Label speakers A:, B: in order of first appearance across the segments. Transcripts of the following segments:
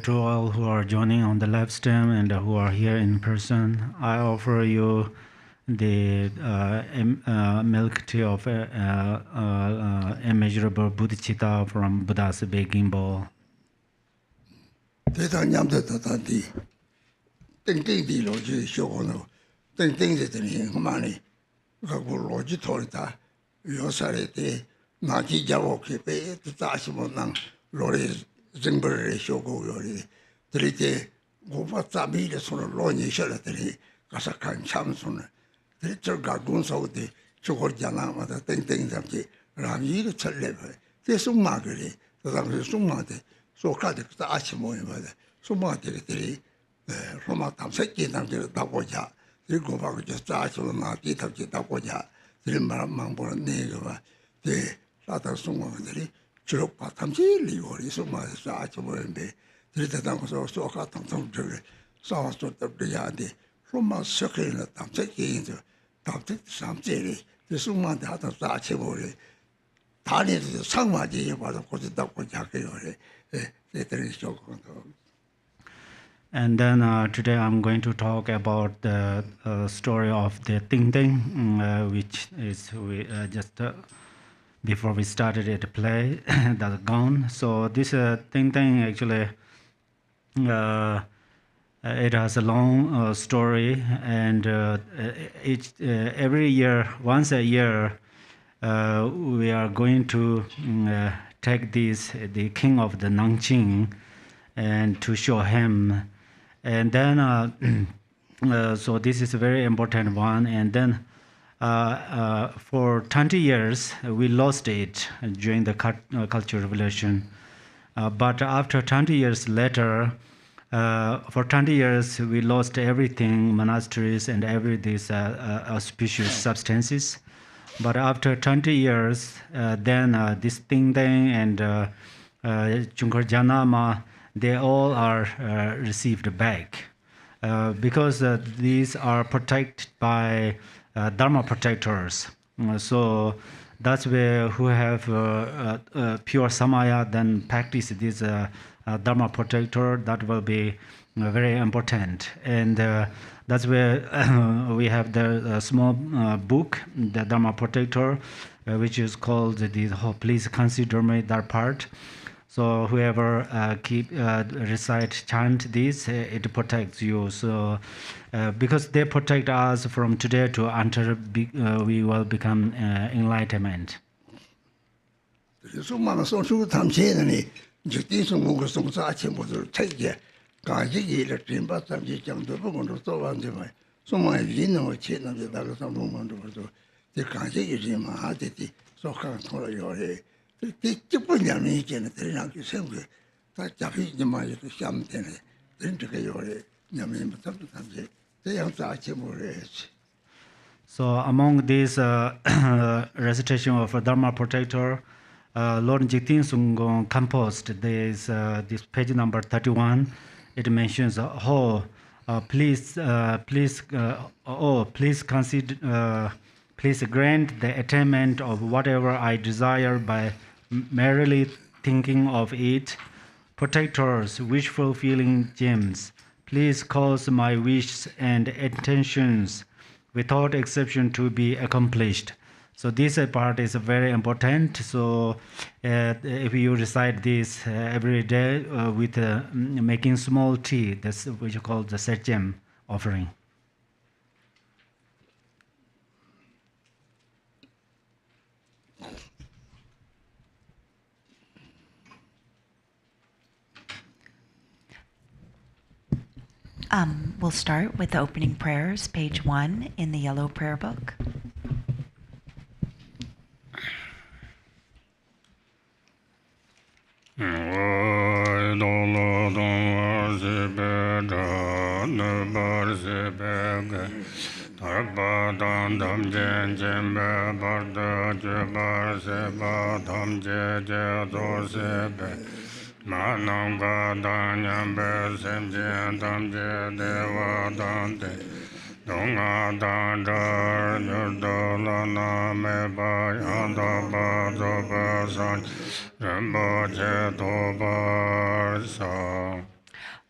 A: To all who are joining on the live stream and who are here in person, I offer you the milk tea of immeasurable bodhicitta from Buddha's baking bowl.
B: Zingber shogo yori, Trite, Gopa Tabile sono loni shelateri, Kasakan Chamson, Tritter Gargun Saudi, Chogorjana, the thing that Rami Chalebe, the Sumagri, the Sumate, so Kadik Ashimo, Sumate, Romatam Seki, and the Daboja, the Gopa just Ashima, Gita Daboja, the Mambo Negava, the Lata Sumagri. Chupa Tamji, or is so much such a word. Tritan was also a tom jury, saw sort of the yard from a circle at Tamseki into Tamtik Samjeri, the Suma that of such a word. Tani the Sangmaji was of course the Dako Jaki, later is your control.
A: And then today I'm going to talk about the story of the Ting Ting, which is just. Before we started to play, that's gone. So this Ting Ting actually, it has a long story, and every year, once a year, we are going to take the king of the Nanqing, and to show him, and then so this is a very important one, and then. For 20 years, we lost it during the Cultural Revolution. But after 20 years later, for 20 years, we lost everything, monasteries and these auspicious substances. But after 20 years, then this Ting Ting and Chungkar Janama, they all are received back. Because these are protected by Dharma protectors. So that's where who have pure samaya then practice this Dharma protector, that will be very important. And that's where we have the small book, the Dharma protector, which is called Please Consider Me, that part. So whoever recite, chant this, it protects you. So because they protect us from today to until we will become enlightenment. So among these recitation of Dharma protector, Lord Jigten Sungong composed this page number 31. It mentions, please consider, please grant the attainment of whatever I desire by merely thinking of it. Protectors, wish-fulfilling gems, please cause my wishes and intentions without exception to be accomplished. So this part is very important. So if you recite this every day with making small tea, that's what you call the set gem offering.
C: We'll start with the opening prayers, page 1 in the yellow prayer book.
D: Mananga Danyam Besim Tamje Deva Dante Donga Dandar Nurdolana Meba Yanda Bazo Basan Rinpoche Tobar Sa.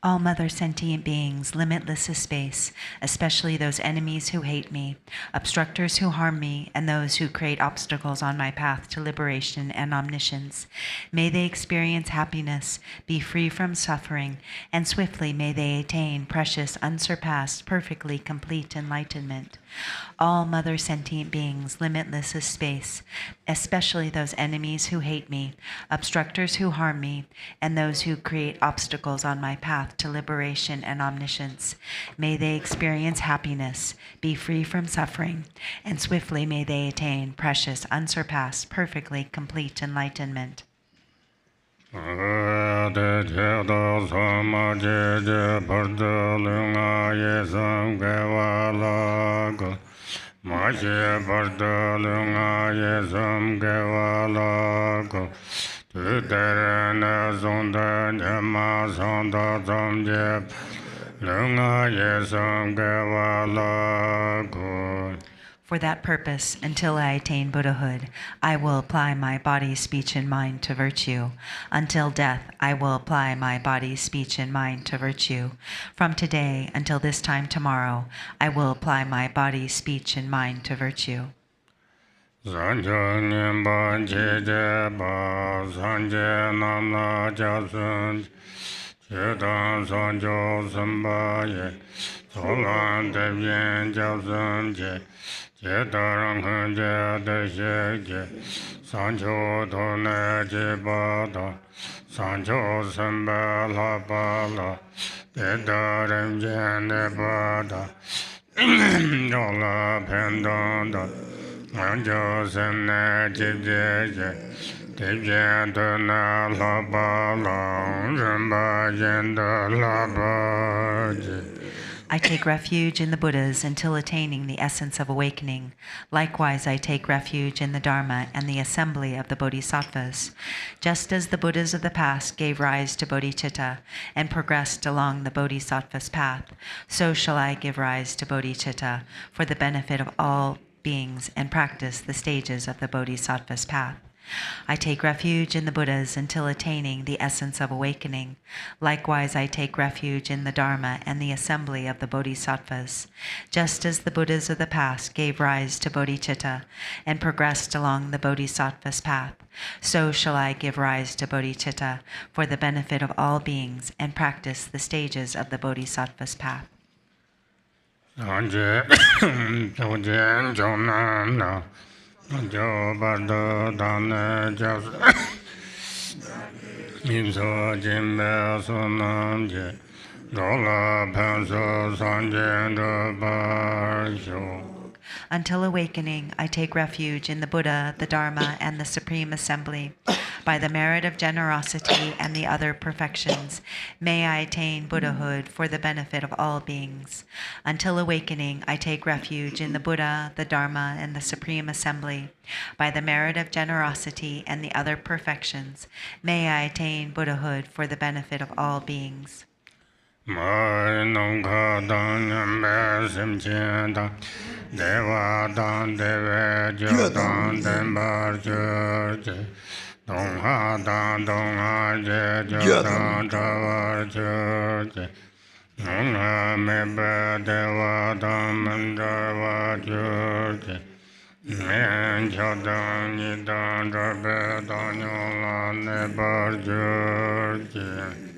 C: All mother sentient beings, limitless is space, especially those enemies who hate me, obstructors who harm me, and those who create obstacles on my path to liberation and omniscience. May they experience happiness, be free from suffering, and swiftly may they attain precious, unsurpassed, perfectly complete enlightenment. All mother sentient beings, limitless is space, especially those enemies who hate me, obstructors who harm me, and those who create obstacles on my path to liberation and omniscience. May they experience happiness, be free from suffering, and swiftly may they attain precious, unsurpassed, perfectly complete enlightenment. For that purpose, until I attain Buddhahood, I will apply my body, speech, and mind to virtue. Until death, I will apply my body, speech, and mind to virtue. From today until this time tomorrow, I will apply my body, speech, and mind to virtue.
D: Sancho Tone Jibada, Sancho Samba La Bala, Pedarim Janebada, Yola Pendanda, Anjo Sene Jibje, Tibjantana La Bala, Jamba Jenda La Baji.
C: I take refuge in the Buddhas until attaining the essence of awakening. Likewise, I take refuge in the Dharma and the assembly of the Bodhisattvas. Just as the Buddhas of the past gave rise to bodhicitta and progressed along the Bodhisattva's path, so shall I give rise to bodhicitta for the benefit of all beings and practice the stages of the Bodhisattva's path. I take refuge in the Buddhas until attaining the essence of awakening. Likewise, I take refuge in the Dharma and the assembly of the Bodhisattvas. Just as the Buddhas of the past gave rise to bodhicitta and progressed along the Bodhisattva's path, so shall I give rise to bodhicitta for the benefit of all beings and practice the stages of the Bodhisattva's path.
D: Jobardo Dane Jas Imso Jimbe Sonanje Rola Penso Sanjendo Barsho.
C: Until awakening, I take refuge in the Buddha, the Dharma, and the Supreme Assembly. By the merit of generosity and the other perfections, may I attain Buddhahood for the benefit of all beings. Until awakening, I take refuge in the Buddha, the Dharma, and the Supreme Assembly. By the merit of generosity and the other perfections, may I attain Buddhahood for the benefit of all beings.
D: Deva Dan Deve Jodan Dembar Church Dongha Dan Dongha Je Jodan Travar Church Dongha Mebe Deva Dan Mandarva Church Men Jodan Nidan Drabe Danyola Nebar Church.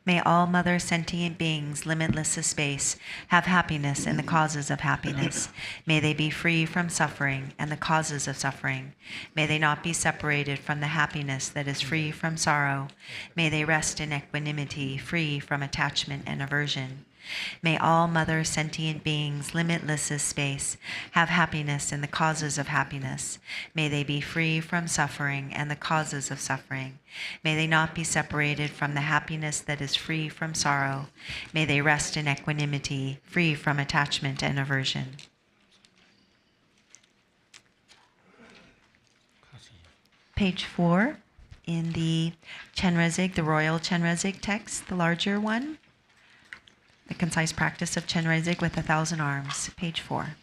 C: May all mother sentient beings, limitless as space, have happiness in the causes of happiness. May they be free from suffering and the causes of suffering. May they not be separated from the happiness that is free from sorrow. May they rest in equanimity, free from attachment and aversion. May all mother sentient beings, limitless as space, have happiness in the causes of happiness. May they be free from suffering and the causes of suffering. May they not be separated from the happiness that is free from sorrow. May they rest in equanimity, free from attachment and aversion. Page 4. in the Chenrezig, the Royal Chenrezig text, the larger one. The Concise Practice of Chenrezig with 1,000 Arms, page 4.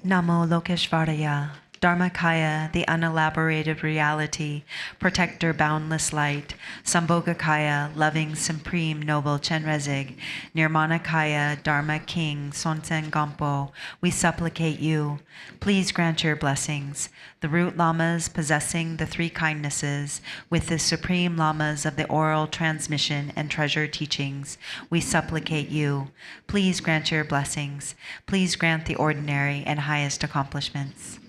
C: Namo Lokeshvaraya, Dharmakaya, the unelaborated reality, protector boundless light, Sambhogakaya, loving supreme noble Chenrezig, Nirmanakaya, Dharma king, Sonsen Gampo, we supplicate you. Please grant your blessings. The root lamas possessing the three kindnesses, with the supreme lamas of the oral transmission and treasured teachings, we supplicate you. Please grant your blessings. Please grant the ordinary and highest accomplishments.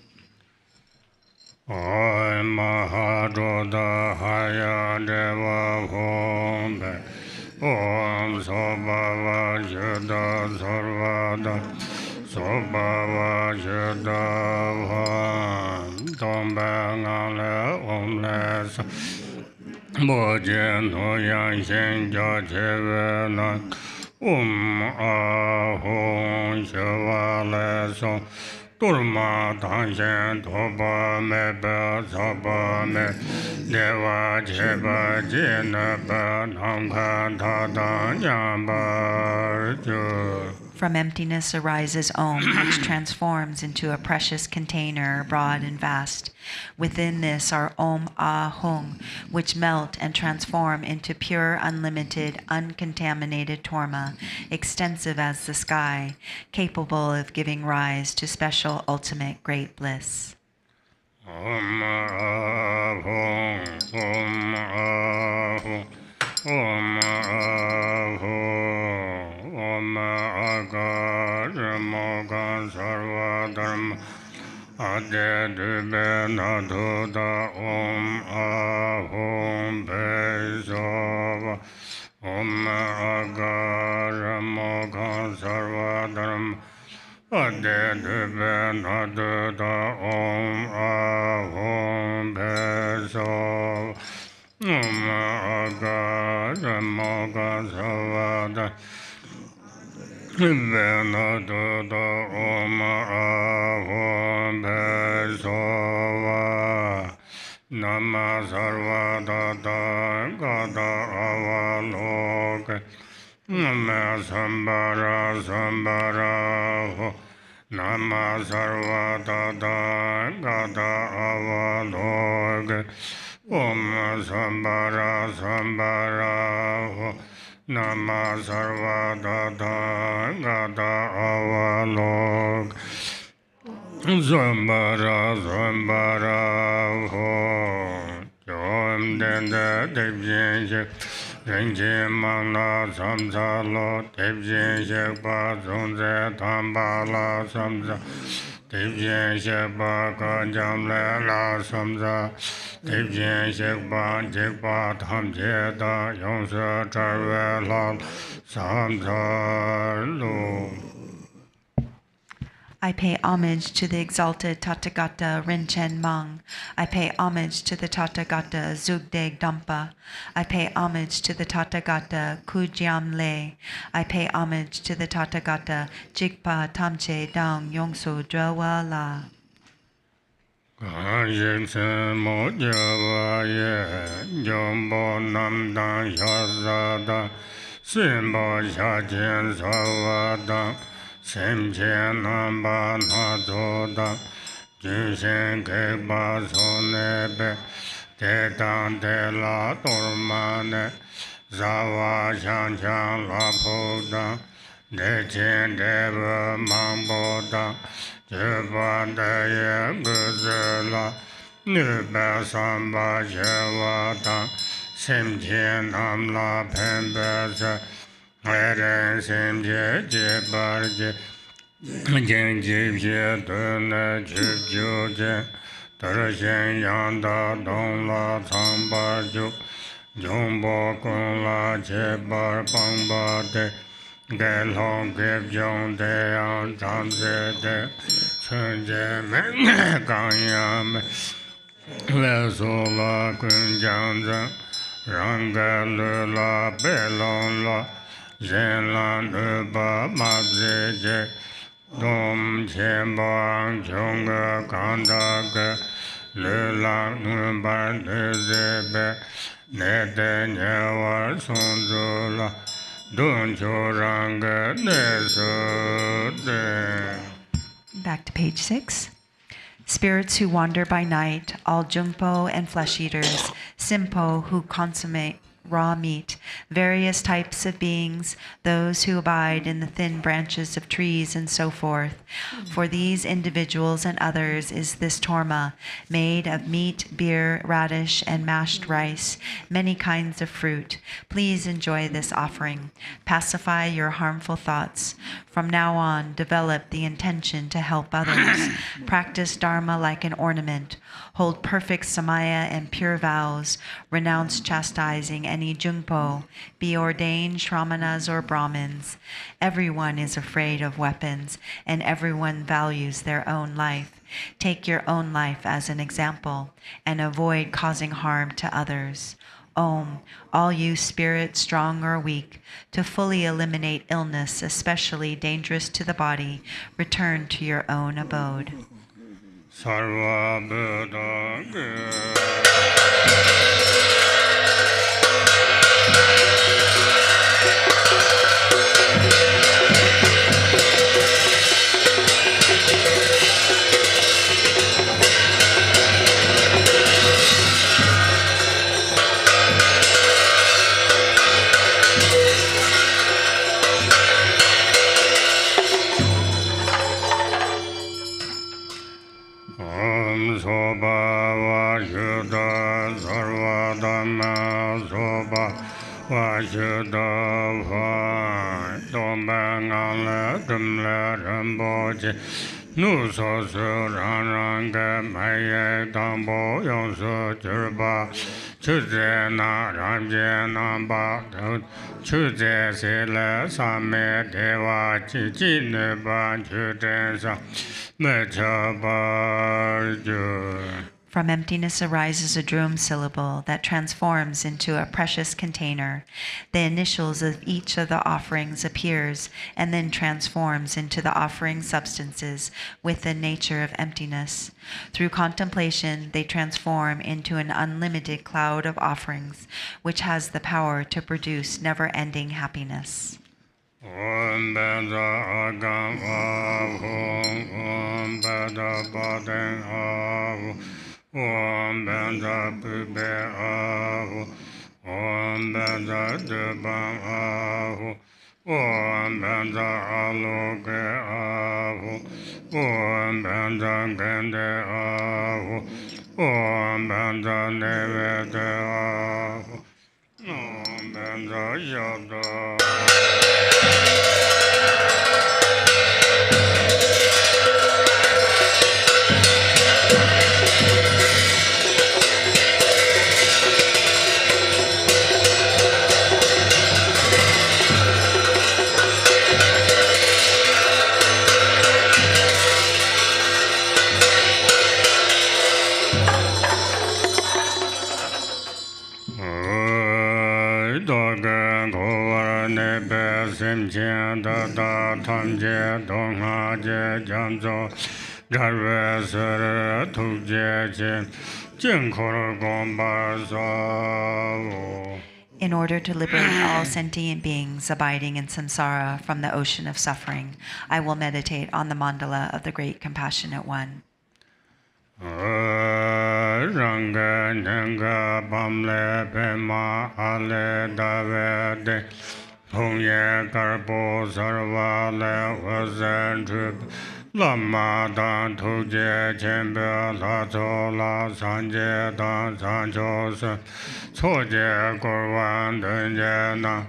D: Om Mahadodha Haya Deva Hombe Om Sobhava Juddha Sarvada Sobhava Juddha Vam Tomba Ngale Om Lesa Bojen Hoyan Shen Jacheve Nak Om Ahon Shava Leso Turma Tanshen Toba Meba Saba Me Deva Cheba Jinaba Namka Tata Nyambar Ju.
C: From emptiness arises Om, which transforms into a precious container, broad and vast. Within this are Om Ah-hung, which melt and transform into pure, unlimited, uncontaminated Torma, extensive as the sky, capable of giving rise to special, ultimate, great bliss.
D: Om Ah-hung, Om Ah-hung, Om Ah-hung. Om Aga Moga Sarva Dharma Ade Dube Naduda Om Ahum Besova Om Aga Moga Sarva Dharma Ade Dube Naduda Om Ahum Besova Om Aga Moga Sarva Dharma Venado Om Ahum Besova Nama Sarva Dada Gada Avalok Nama Sambara Sambara Nama Sarva Dada Gada Avalok Om Sambara Sambara Nama Sarva Dada Gada Avalok Sambara Sambara Ho Jom Denda Devjin Shek Renjin Mangla Samsa Lo Devjin Shek Pa Sunze Tambala Samsa Devjin Shek Pa Kajam Le La Samsa Devjin Shek Pa Jek Pa Tham Je Da Yong Se Charve La Samsa Lo.
C: I pay homage to the exalted Tathagata Rinchen Mang. I pay homage to the Tathagata Zugdeg Dampa. I pay homage to the Tathagata Kujiam Le. I pay homage to the Tathagata Jigpa Tamche Dang Yongso Drawa La.
D: Garchen Mojawaye Jombo Namdan Shazada Simbo Shachen Savada Sim Chen Namba Nazoda, Jushin Kekba Sonebe, Tetan De La Dormane, Zawa Chan Chan La Poda, De Chen Deva Mamboda, Jeba Deye Guzela, Nuba Samba Jewada, Sim Chen Nam La Pembeza, Eren Sim Je Barje, Jen Jib Dune Jib Juje, Tershen Yanda Dong La Tsamba Juk, Jumbo Kung La Je Bar Bang Ba De, Ge Long Gib Jong De An Chan Se De, Chun Je Men Gang Yam, Le So La Kun Jang Zang, Rang Ge Le La Be Long La, Zen La Ne Ba Ma Ze Je, Dom Chen Bang Chong Ge Kan Da Ge, Le La Nu Ba Ne Ze Be, Ne De Nye Wa Song Zu La, Dun Chu Rang Ge Ne Su De.
C: Back to page 6. Spirits who wander by night, all jungpo and flesh eaters, simpo who consummate raw meat, various types of beings, those who abide in the thin branches of trees and so forth. For these individuals and others is this torma, made of meat, beer, radish, and mashed rice, many kinds of fruit. Please enjoy this offering. Pacify your harmful thoughts. From now on, develop the intention to help others. Practice Dharma like an ornament. Hold perfect samaya and pure vows. Renounce chastising any jungpo. Be ordained Shramanas or Brahmins. Everyone is afraid of weapons, and everyone values their own life. Take your own life as an example, and avoid causing harm to others. Om, all you spirits, strong or weak, to fully eliminate illness, especially dangerous to the body, return to your own abode.
D: Sarva Buddha Om Soba Vashuddha Sarva Dhamma Soba Vashuddha Vai Domba Ngala Dumla Rinpoche Nu So Su Rang Rang Ge Maye Dambo Yong Su Jirba Chu Zhe Na Ram Je Nam Ba Chu Zhe Se Le Sa Me Deva Chi Chi Ne Ba Chu Zhe Sa
C: From emptiness arises a drum syllable that transforms into a precious container. The initials of each of the offerings appears and then transforms into the offering substances with the nature of emptiness. Through contemplation, they transform into an unlimited cloud of offerings, which has the power to produce never-ending happiness.
D: Om Bada Agam Ahu, Om Bada Baden Ahu, Om Bada Pube Ahu, Om Bada Dubam Ahu, Om Bada Aloge Ahu, Om Bada Gende Ahu, Om Bada Nevede Ahu, Om Bada Yada. Sim Chen Da Da Tam Je Dong Ha Je Jam Zo Jarve Sere Tuk Je Chen Jin Kor Gom Ba Sa Wo.
C: In order to liberate all sentient beings abiding in samsara from the ocean of suffering, I will meditate on the mandala of the Great Compassionate One.
D: Ranga Nanga Bamle Pema Ale Davede Pungye Karpo Sarva Le Wazen Trip Lama Dan Tuje Chembe La Chola Sanje Dan Sancho Se Choje Korwan Denje Na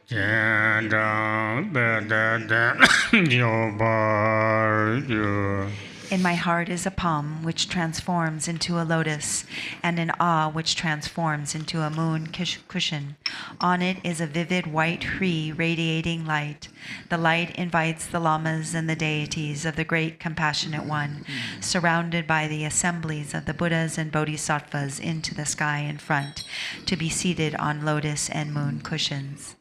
D: Jendang Bede Den Yobar Yu.
C: In my heart is a palm which transforms into a lotus, and an ah which transforms into a moon cushion. On it is a vivid white free radiating light. The light invites the lamas and the deities of the Great Compassionate One, surrounded by the assemblies of the Buddhas and Bodhisattvas into the sky in front, to be seated on lotus and moon cushions.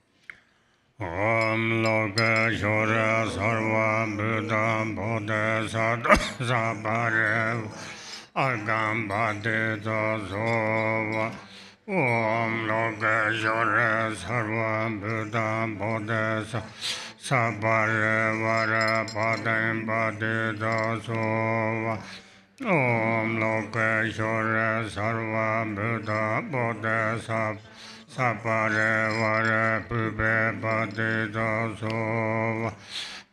D: Om Loka Shora Sarva Buddha Bodhisattva Sabhare Agam Bhadita Sova Om Loka Shora Sarva Buddha Bodhisattva Sabhare Vara Padam Bhadita Sova Om Loka Shora Sarva Buddha Bodhisattva Sapare vare pube padita sova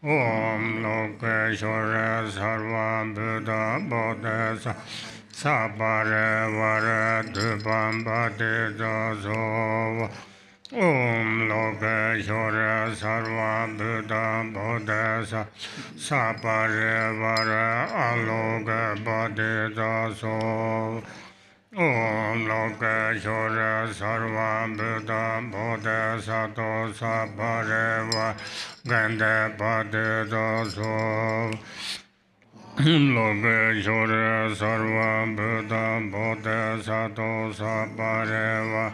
D: Om Lokeshwara Sarva Buddha Bodhisa Sapare vare Drupon padita sova Om Lokeshwara Sarva Buddha Bodhisa Sapare vare Aloka padita sova Om Lokeshwara Sarva Buddha Bodhisattva Sabhareva Gande Padita Sov Om Lokeshwara Sarva Buddha Bodhisattva Sabhareva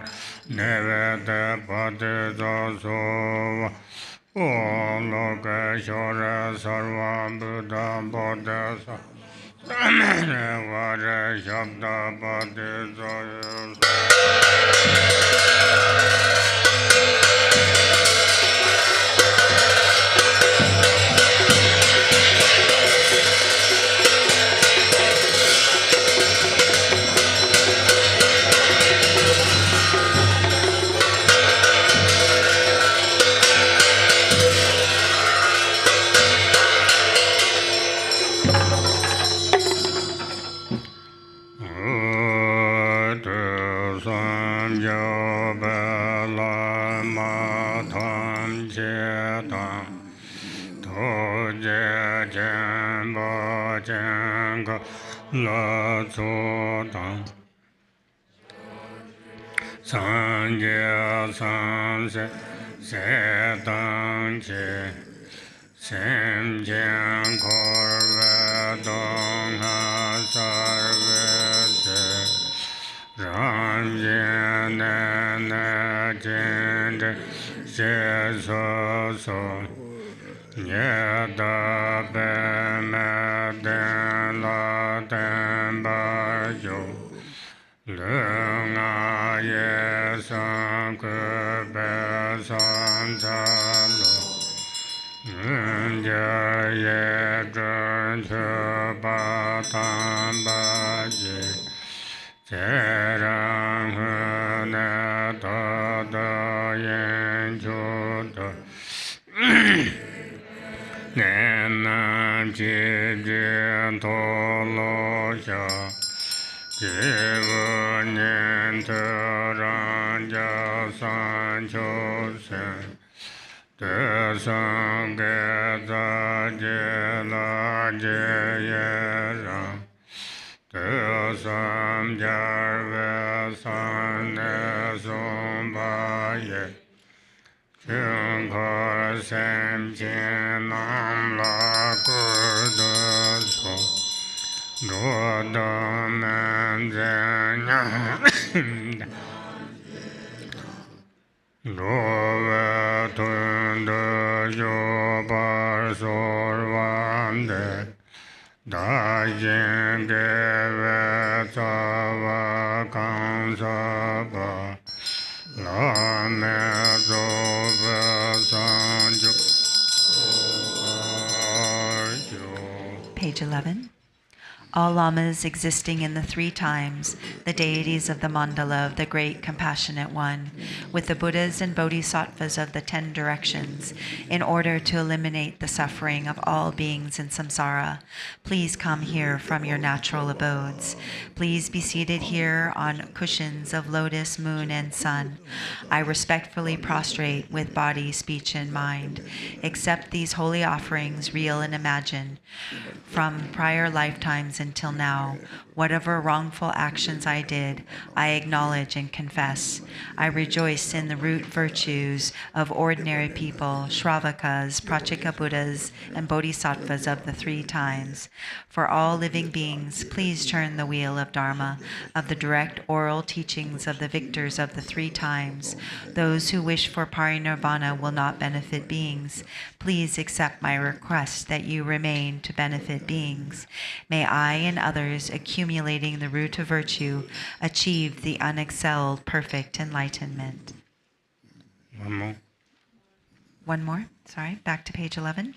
D: Nevede Padita Sov Om Lokeshwara Sarva Buddha Bodhisattva Vare Shabda Padita La Sodam Sanje Sanse Setan Che Sem Jen Korve Dong Ha Sarve Se Ram Jen Ne Jen Se So So Nyeda Be Me Den La Den Ba Yo Lung A Ye San Ke Be San Sa Lo Nun Je Ye Zhen Che Ba Tan Ba Ye Che Rang He Ne Ta Da Yen Chu Da Nenam Chidyan Tolo Sha Jivu Nyen Ranja San Cho Sen Te San Ge Za Je La Je Ye Ram Te Sam Jar Ve San Ne Som Ba Ye Chung Kor Sem Chin Nam La Kur De So Ro Do Men Zen Yang Ro Ve Tun De Yo Bar Sor Wan De Da Yin Ge Ve Sa Va Kan Sa Ba La
C: Page 11. All lamas existing in the three times, the deities of the mandala of the Great Compassionate One, with the Buddhas and Bodhisattvas of the 10 directions, in order to eliminate the suffering of all beings in samsara, please come here from your natural abodes. Please be seated here on cushions of lotus, moon, and sun. I respectfully prostrate with body, speech, and mind. Accept these holy offerings, real and imagined, from prior lifetimes until now. Whatever wrongful actions I did, I acknowledge and confess. I rejoice in the root virtues of ordinary people, Shravakas, Prachika Buddhas, and Bodhisattvas of the three times. For all living beings, please turn the wheel of Dharma, of the direct oral teachings of the victors of the three times. Those who wish for parinirvana will not benefit beings. Please accept my request that you remain to benefit beings. May I and others, accumulating the root of virtue, achieve the unexcelled perfect enlightenment. One more. Sorry, back to page 11.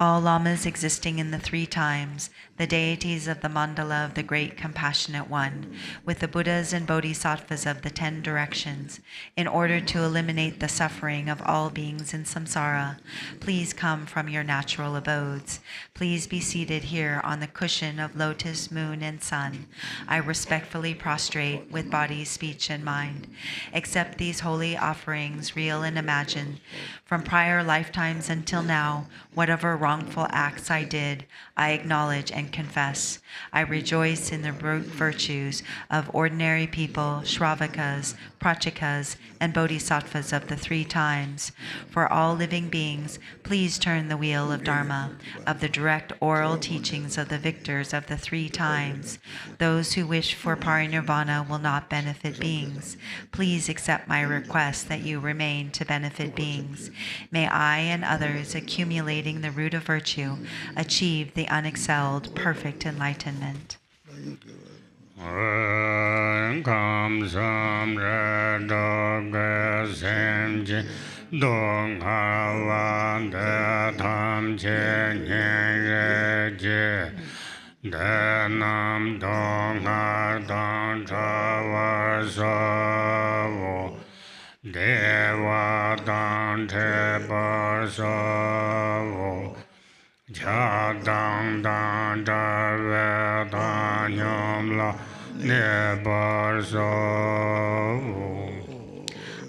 C: All lamas existing in the three times, the deities of the mandala of the Great Compassionate One, with the Buddhas and Bodhisattvas of the 10 directions, in order to eliminate the suffering of all beings in samsara, please come from your natural abodes. Please be seated here on the cushion of lotus, moon, and sun. I respectfully prostrate with body, speech, and mind. Accept these holy offerings, real and imagined, from prior lifetimes until now. Whatever wrongful acts I did, I acknowledge and confess. I rejoice in the root virtues of ordinary people, Shravakas, Prachikas, and Bodhisattvas of the three times. For all living beings, please turn the wheel of Dharma, of the direct oral teachings of the victors of the three times. Those who wish for parinirvana will not benefit beings. Please accept my request that you remain to benefit beings. May I and others, accumulating the root of virtue, achieve the unexcelled perfect enlightenment.
D: Deva Dante Barsavo Chadang Dang Darve Danyam La Nebarsavo.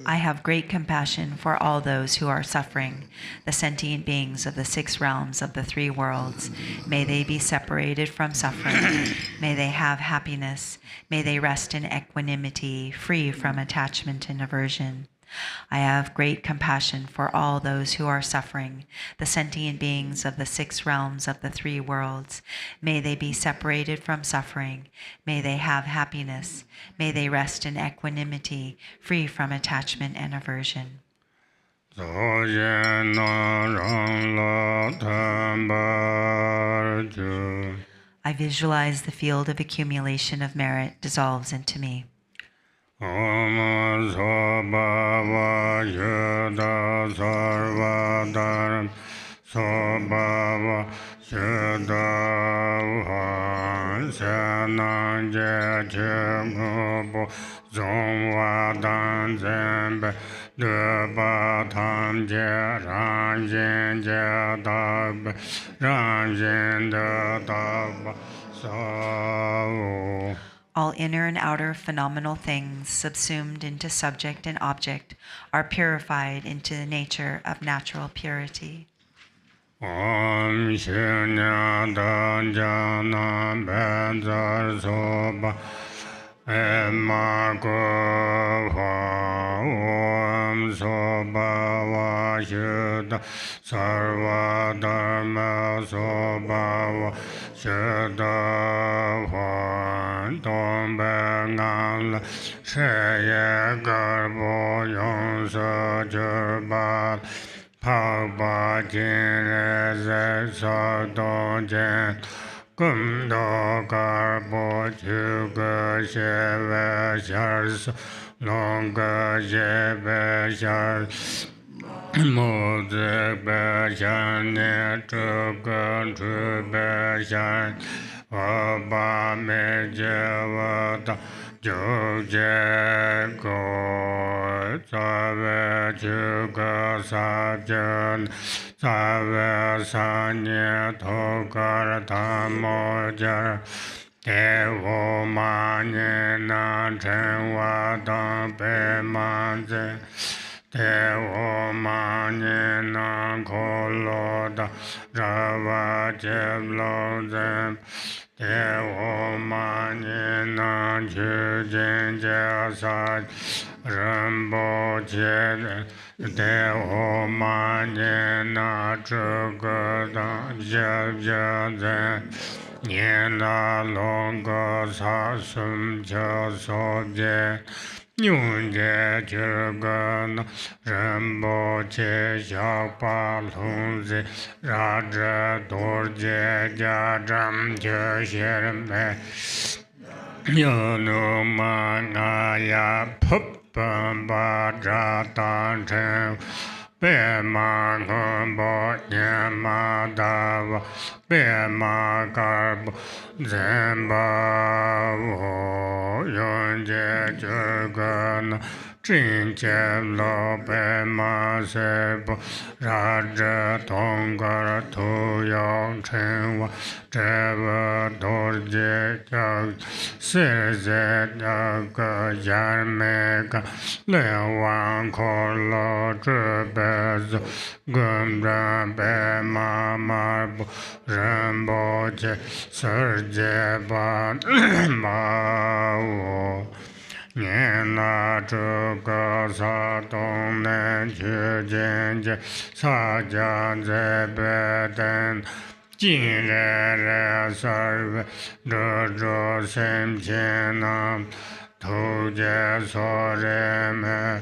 C: I have great compassion for all those who are suffering, the sentient beings of the 6 realms of the 3 worlds. May they be separated from suffering. May they have happiness. May they rest in equanimity, free from attachment and aversion. I have great compassion for all those who are suffering, the sentient beings of the 6 realms of the 3 worlds. May they be separated from suffering. May they have happiness. May they rest in equanimity, free from attachment and aversion. I visualize the field of accumulation of merit dissolves into me.
D: Om Sobhava Yuddha Sarvadharam Sobhava Yuddha Sanang Jechimbo Zongwadan Zembe Dubatam Jeranjin Jedab Ranjin Dedab Savu.
C: All inner and outer phenomenal things subsumed into subject and object are purified into the nature of natural purity.
D: Om Shunyata Jana Benzar Soba Emakova Om Soba Vashuddha Sarva Dharma Soba Vashuddha Tom Bengal Shaya Garbo Yon Sajurbat Pagba Chenrezig Drupchen Kumdo Garbo Chuga Sheva Shars Longa Jebe Shar Moses Beshan Netrugan Trubeshan Oba Mejavata Joje Go Save Chuga Sajan Save Sanya Tokar Tamojar Devo Manina Chenwata Pemanze Devo Manina Koloda Rava Jeblozen Devo Manina Chujin Jasad Rinpoche Devo Manina Chugada Jebjazen Niena longa sasum cha sobje Nyung Ne Session Rinpoche Shakpa Lungze Raja Dorje Jajam Jesherme Yonu Manaya Pupam Bajatan Chen Bema Humbo Nyama Dawa Bema Garbo Zemba Yonje Jurgana Chinche Lo Bema Sebo Raja Tongar Tuyong Chenwa Jeva Dorje Jag Seze Yaga Yarmega Lewan Kolo Jubez Gumra Bema Marbo Rinpoche Serje Ban Mao Niena Chuka Satong Ne Chujinje Sajan Zebeden Jin Re Sarve Dojo Sem Chenam Tuje Sore Me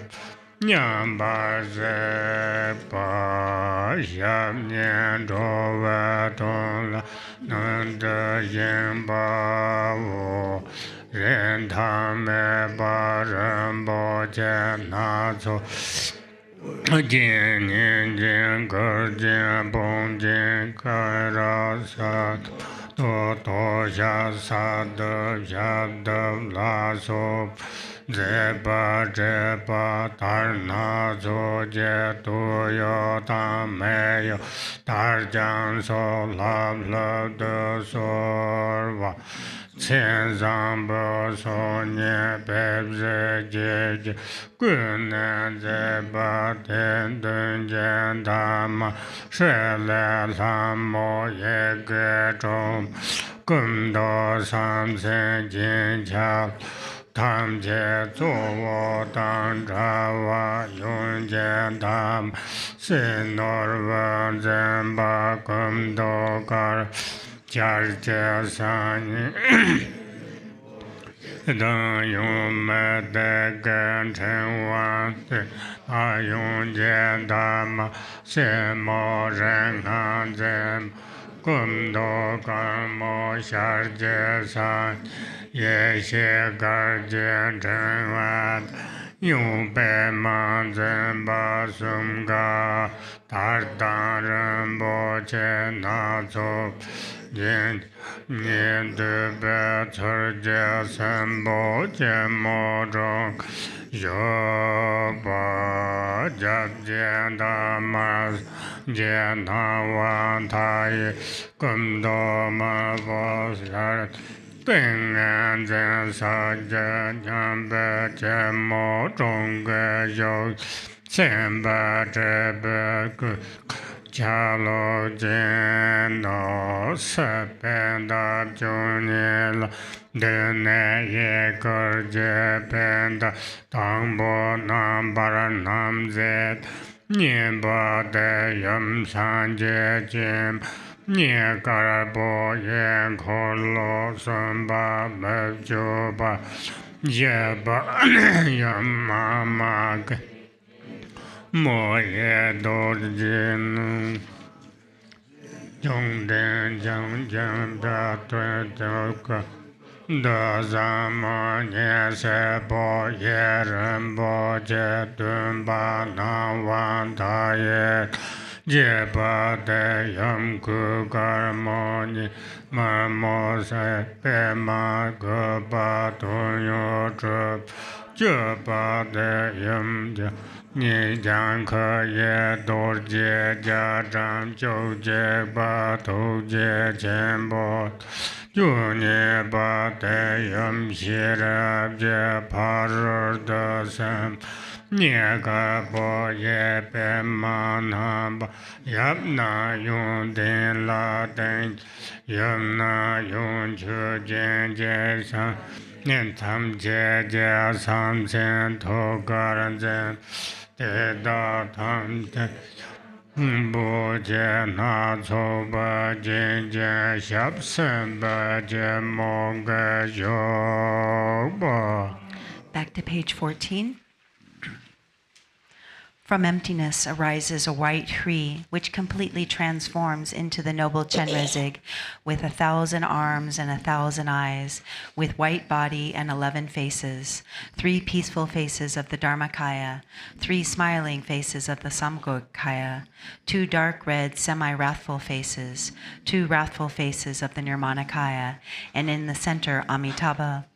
D: Nyamba Zepa Sham Nyen Dove Tongla Nanda Yemba Wo Ren Tame Ba Rinpoche Natso Jin Yin Jin Ger Jin Bong Jin Kara Sat To To Sha Sa De Sha De La So Zeba Zeba Tar Na Zo Je Tu Yo Tam Me Yo Tar Jan So Lab Lab De Sor Va Chen Zang Bo So Nye Pep Ze Je Je Gun Nan Zeba Ten Dun Jen Dama She Le Lam Mo Ye Ge Zhong Gun Do Sam Sen Jin Cha Tam Je Zu Wo Dang Zha Wa Yun Jen Dam Sin Nor Wen Zen Ba Gun Do Gar Jar Je San Dan Yung Me De Gen Chen Wan De A Yung Jen Dam Se Mo Ren Han Zen Gun Do Gar Mo Shar Je San Ye Xie Gar Jen Chen Wan Yung Be Man Zen Ba Sum Ga Tar Dan Rinpoche Na Zo Yin Nian De Be Cer Je Sen Bo Je Mo Zhong Yo Ba Jab Jen Da Ma Jen Ta Wan Ta Ye Gum Do Ma Bo Shar Ding An Zen Sa Je Yan Be Je Mo Zhong Ge Yo Sen Ba Je Be Gu Cha Lo Jin No Se Pen Da Jun Ye La De Ne Ye Ger Je Pen Da Tang Bo Nam Bar Nam Zet Nien Ba De Yum San Je Jim Nye Gar Bo Yen Ko Lo Sun Ba Me Ju Ba Ye Ba Yum Ma Ma Ge Mo Ye Do Jin Jung Den Jang Jang Da Tuen Do Ka Dazama Nyese Bo Ye Rinpoche Dunpa Nangwan Taye Jeba De Yam Ku Karmoni Marmo Se Pema Gupa Tunyo Trup Jeba De Yam Ni Jan Ke Ye Dor Je Ja Zhang Jiu Je Ba Tu Je Chen Bo Juni Ba De Yam Shi Rab Je Pa Ru De Sam Nye Ka Bo Ye Pe Ma Na Ba Yap Na Yung Din La Den Yam Na Yung Chu Jen Je San Nian Tam Je Je Sam Sen To Garan Zen Te Da Tam Te Bu Je Na Cho Ba Jin Je Shap Sen Ba Je Mo Ge Yo Ba.
C: Back to page 14. From emptiness arises a white tree, which completely transforms into the noble Chenrezig, with 1,000 arms and 1,000 eyes, with white body and 11 faces, 3 peaceful faces of the Dharmakaya, 3 smiling faces of the Samgokaya, 2 dark red semi-wrathful faces, 2 wrathful faces of the Nirmanakaya, and in the center Amitabha.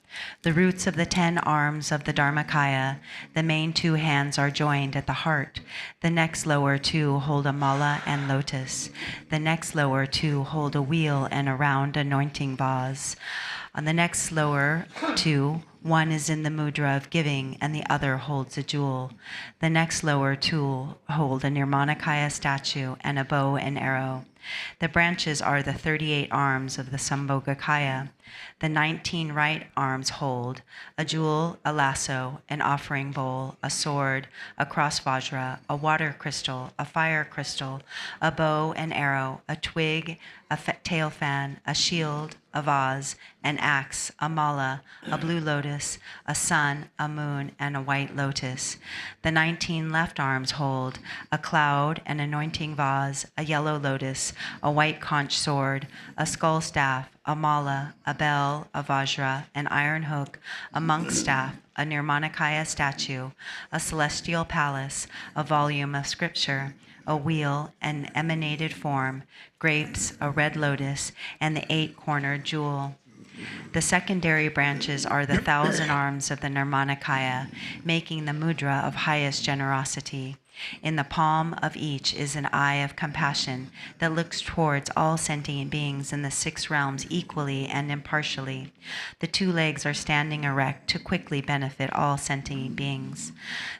C: The roots of the 10 arms of the Dharmakaya, the main 2 hands are joined at the heart. The next lower 2 hold a mala and lotus. The next lower 2 hold a wheel and a round anointing vase. On the next lower 2, one is in the mudra of giving and the other holds a jewel. The next lower 2 hold a Nirmanakaya statue and a bow and arrow. The branches are the 38 arms of the Sambhogakaya. The 19 right arms hold a jewel, a lasso, an offering bowl, a sword, a cross vajra, a water crystal, a fire crystal, a bow and arrow, a twig, a tail fan, a shield, a vase, an axe, a mala, a blue lotus, a sun, a moon, and a white lotus. The 19 left arms hold a cloud, an anointing vase, a yellow lotus, a white conch sword, a skull staff, a mala, a bell, a vajra, an iron hook, a monk's staff, a Nirmanakaya statue, a celestial palace, a volume of scripture, a wheel, an emanated form, grapes, a red lotus, and the 8-cornered jewel. The secondary branches are the 1,000 arms of the Nirmanakaya, making the mudra of highest generosity. In the palm of each is an eye of compassion that looks towards all sentient beings in the 6 realms equally and impartially. The 2 legs are standing erect to quickly benefit all sentient beings.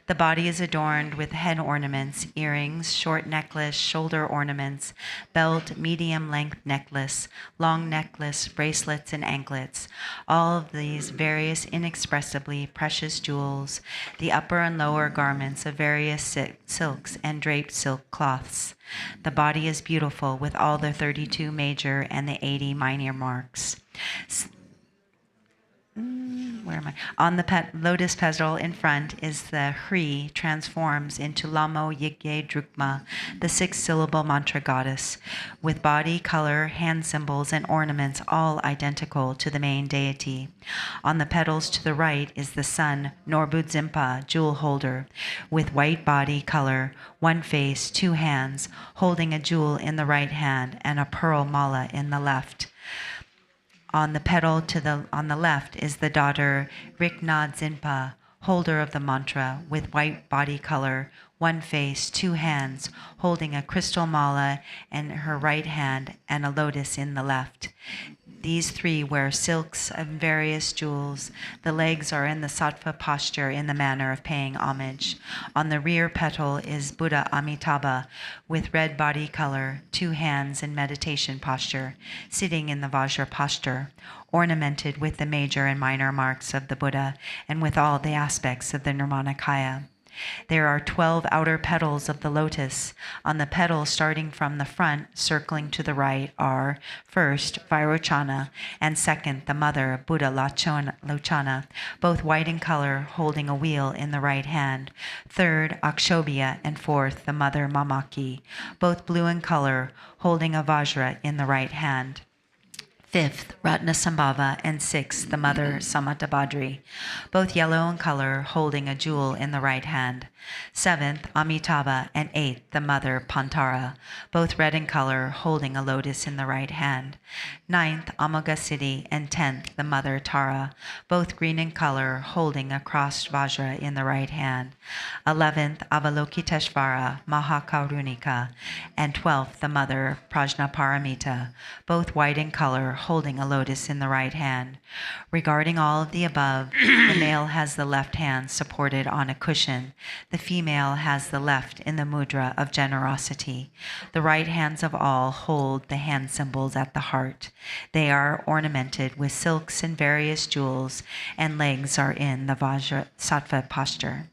C: The body is adorned with head ornaments, earrings, short necklace, shoulder ornaments, belt, medium-length necklace, long necklace, bracelets, and anklets. All of these various inexpressibly precious jewels, the upper and lower garments of various silks and draped silk cloths. The body is beautiful with all the 32 major and the 80 minor marks. On the lotus petal in front is the Hri transforms into Lamo Yigye Drukma, the 6-syllable mantra goddess, with body, color, hand symbols, and ornaments all identical to the main deity. On the petals to the right is the sun, Norbudzimpa, jewel holder, with white body, color, 1 face, 2 hands, holding a jewel in the right hand and a pearl mala in the left. On the petal on the left is the daughter Rikna Zinpa, holder of the mantra, with white body color, 1 face, 2 hands, holding a crystal mala in her right hand and a lotus in the left. These 3 wear silks and various jewels. The legs are in the sattva posture in the manner of paying homage. On the rear petal is Buddha Amitabha with red body color, 2 hands in meditation posture, sitting in the Vajra posture, ornamented with the major and minor marks of the Buddha and with all the aspects of the Nirmanakaya. There are 12 outer petals of the lotus. On the petals starting from the front, circling to the right, are first Vairochana and second the mother Buddha Lochana, both white in color, holding a wheel in the right hand. Third Akshobhya and fourth the mother Mamaki, both blue in color, holding a Vajra in the right hand. Fifth, Ratnasambhava, and sixth, the mother Samantabhadri, both yellow in color, holding a jewel in the right hand. Seventh, Amitabha, and eighth, the mother Pantara, both red in color, holding a lotus in the right hand. Ninth, Amoghasiddhi, and 10th, the mother Tara, both green in color, holding a crossed vajra in the right hand. 11th, Avalokiteshvara, Mahakarunika, and 12th, the mother Prajnaparamita, both white in color, holding a lotus in the right hand. Regarding all of the above, the male has the left hand supported on a cushion. The female has the left in the mudra of generosity. The right hands of all hold the hand symbols at the heart. They are ornamented with silks and various jewels, and legs are in the Vajrasattva posture.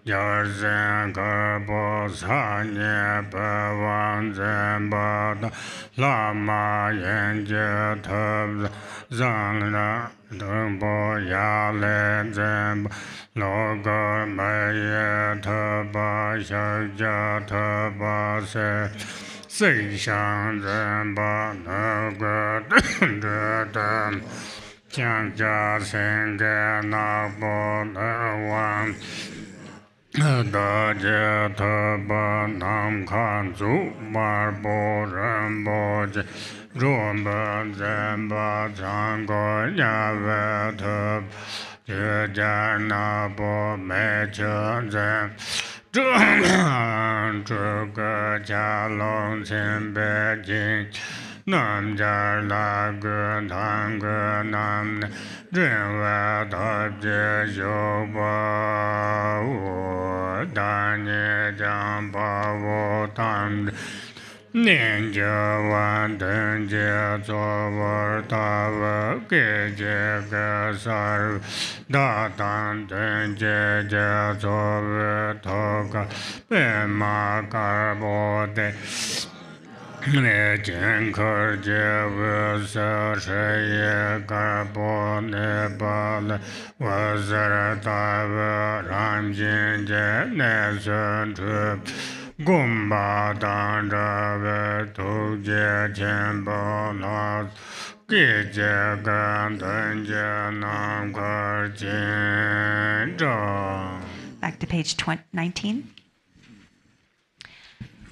D: Yarzen Garbo Sanye Pavan Zembada Lama Yenje Tab Zanla Dumbo Yale Zemb Logo Maye Taba Shakja Taba Se Sishan Zemba Naga Dam Changja Senge Nabo Nawan Da je taba nam khan zu mar bo ram bo je rom ba zam ba chang go ya ve tab je ja na bo me chen zam zhe ge cha long chen be jing nam ja la ge tang ge nam zhen wa da je yo ba wo da ne jang ba wo tan nian jie wan den jie zuo wo da wo ge jie ge sa da dan den jie jie zuo wo to ga be ma ga bo de ne jen ke jie wo sa shi ye ga bo ne ba le wo zhe da wo ran jin jie ne zhen zhe gong ba dan zhe wo tu jie qian bo la ge jie gan den jie nam ke jin zhang.
C: Back to page 19.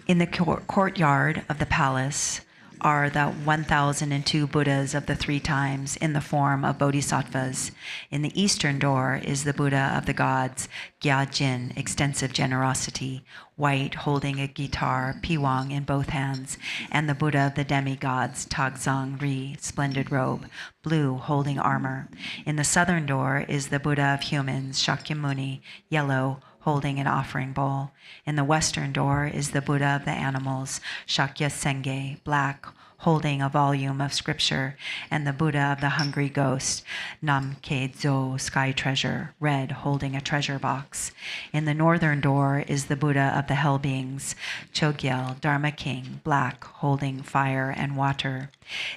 C: In the courtyard of the palace are the 1,002 Buddhas of the three times in the form of bodhisattvas. In the eastern door is the Buddha of the gods, Gyajin, extensive generosity, white, holding a guitar, piwang in both hands, and the Buddha of the demigods, Tagzang Ri, splendid robe, blue, holding armor. In the southern door is the Buddha of humans, Shakyamuni, yellow, holding an offering bowl. In the western door is the Buddha of the animals, Shakya Senge, black, holding a volume of scripture, and the Buddha of the hungry ghost, Nam Ke Zo, sky treasure, red, holding a treasure box. In the northern door is the Buddha of the hell beings, Chogyal, Dharma king, black, holding fire and water.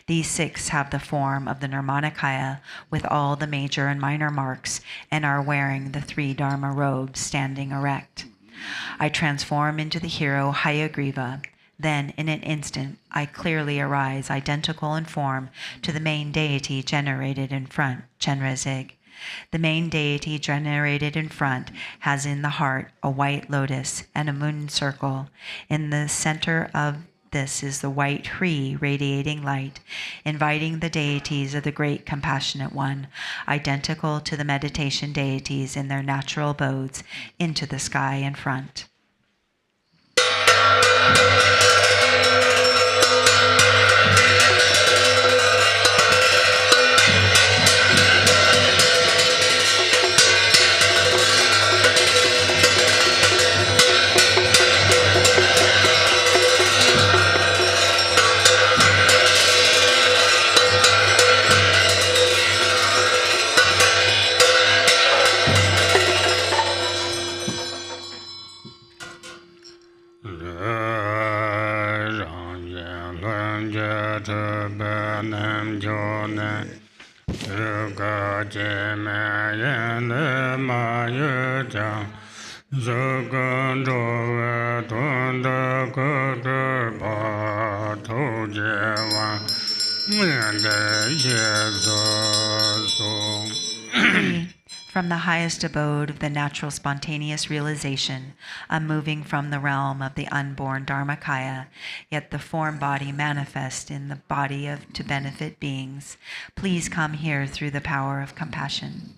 C: These six have the form of the Nirmanakaya with all the major and minor marks and are wearing the three Dharma robes standing erect. I transform into the hero Hayagriva. Then, in an instant, I clearly arise identical in form to the main deity generated in front, Chenrezig. The main deity generated in front has in the heart a white lotus and a moon circle. In the center of this is the white tree radiating light, inviting the deities of the great compassionate one, identical to the meditation deities in their natural abodes, into the sky in front. From the highest abode of the natural spontaneous realization, unmoving from the realm of the unborn Dharmakaya, yet the form body manifest in the body of to benefit beings, please come here through the power of compassion.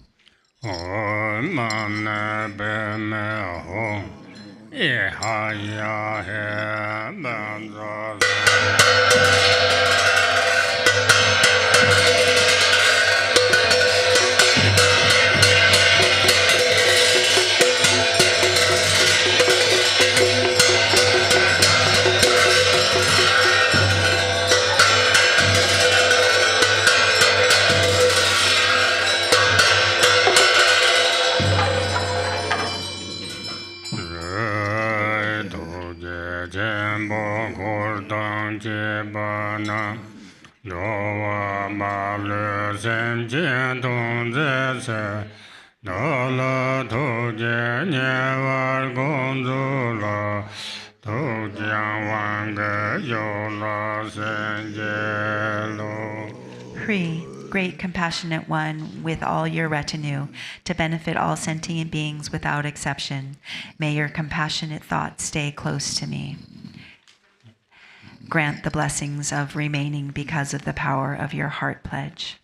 C: Free, great compassionate one, with all your retinue, to benefit all sentient beings without exception. May your compassionate thoughts stay close to me. Grant the blessings of remaining because of the power of your heart pledge.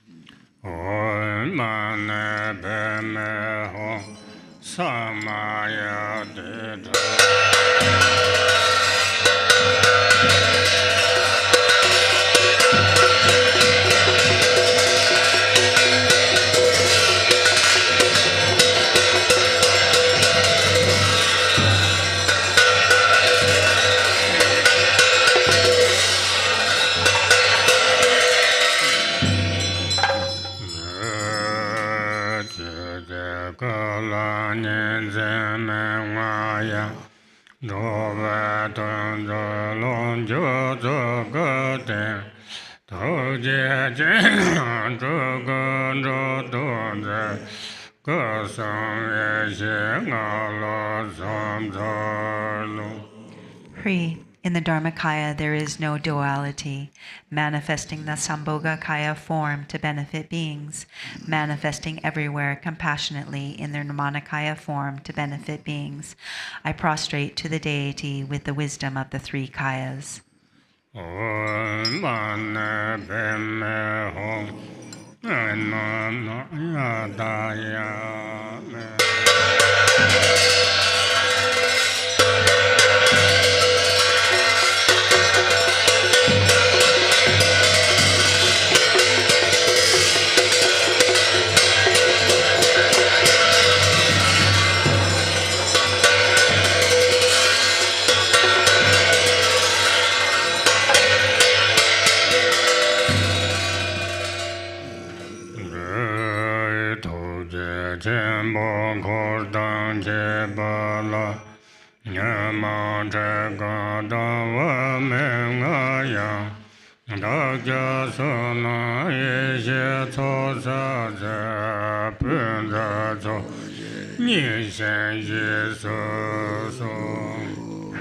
C: Free. In the Dharmakaya, there is no duality, manifesting the Sambhogakaya form to benefit beings, manifesting everywhere compassionately in their Nirmanakaya form to benefit beings. I prostrate to the deity with the wisdom of the three Kayas.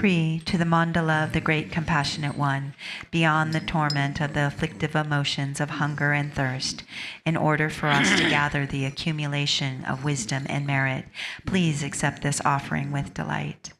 C: Free to the mandala of the great compassionate one, beyond the torment of the afflictive emotions of hunger and thirst, in order for us to gather the accumulation of wisdom and merit. Please accept this offering with delight.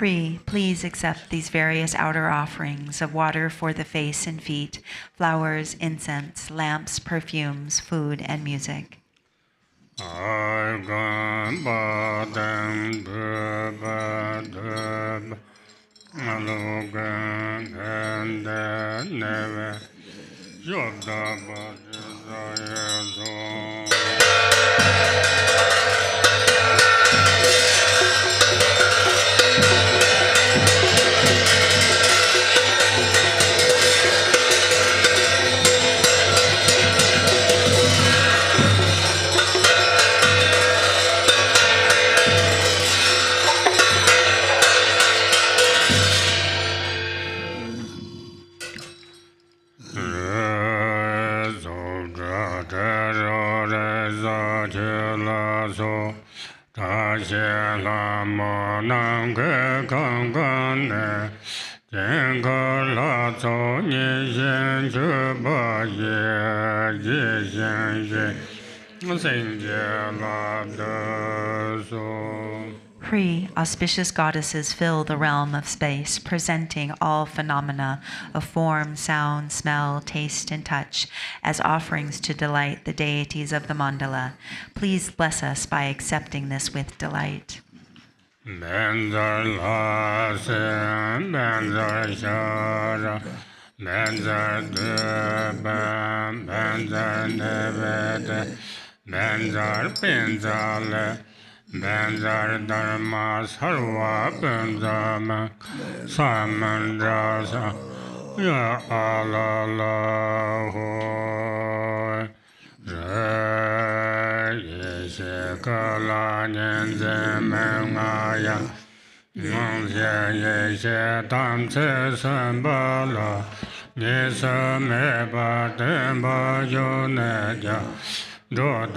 C: Pri, please accept these various outer offerings of water for the face and feet, flowers, incense, lamps, perfumes, food, and music. Pri, auspicious goddesses fill the realm of space, presenting all phenomena of form, sound, smell, taste, and touch as offerings to delight the deities of the mandala. Please bless us by accepting this with delight.
D: Benjar Dharma Sarva Benjama Samandrasa Ya Allah Yeshekala Nyenzemenaya Yeshe Tamse Sambala Nisameba Temba Yoneja
C: Pri,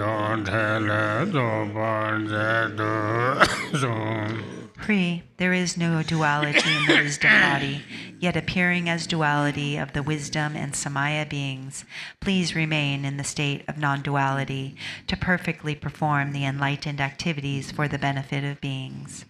C: there is no duality in the wisdom body, yet appearing as duality of the wisdom and samaya beings, please remain in the state of non-duality to perfectly perform the enlightened activities for the benefit of beings.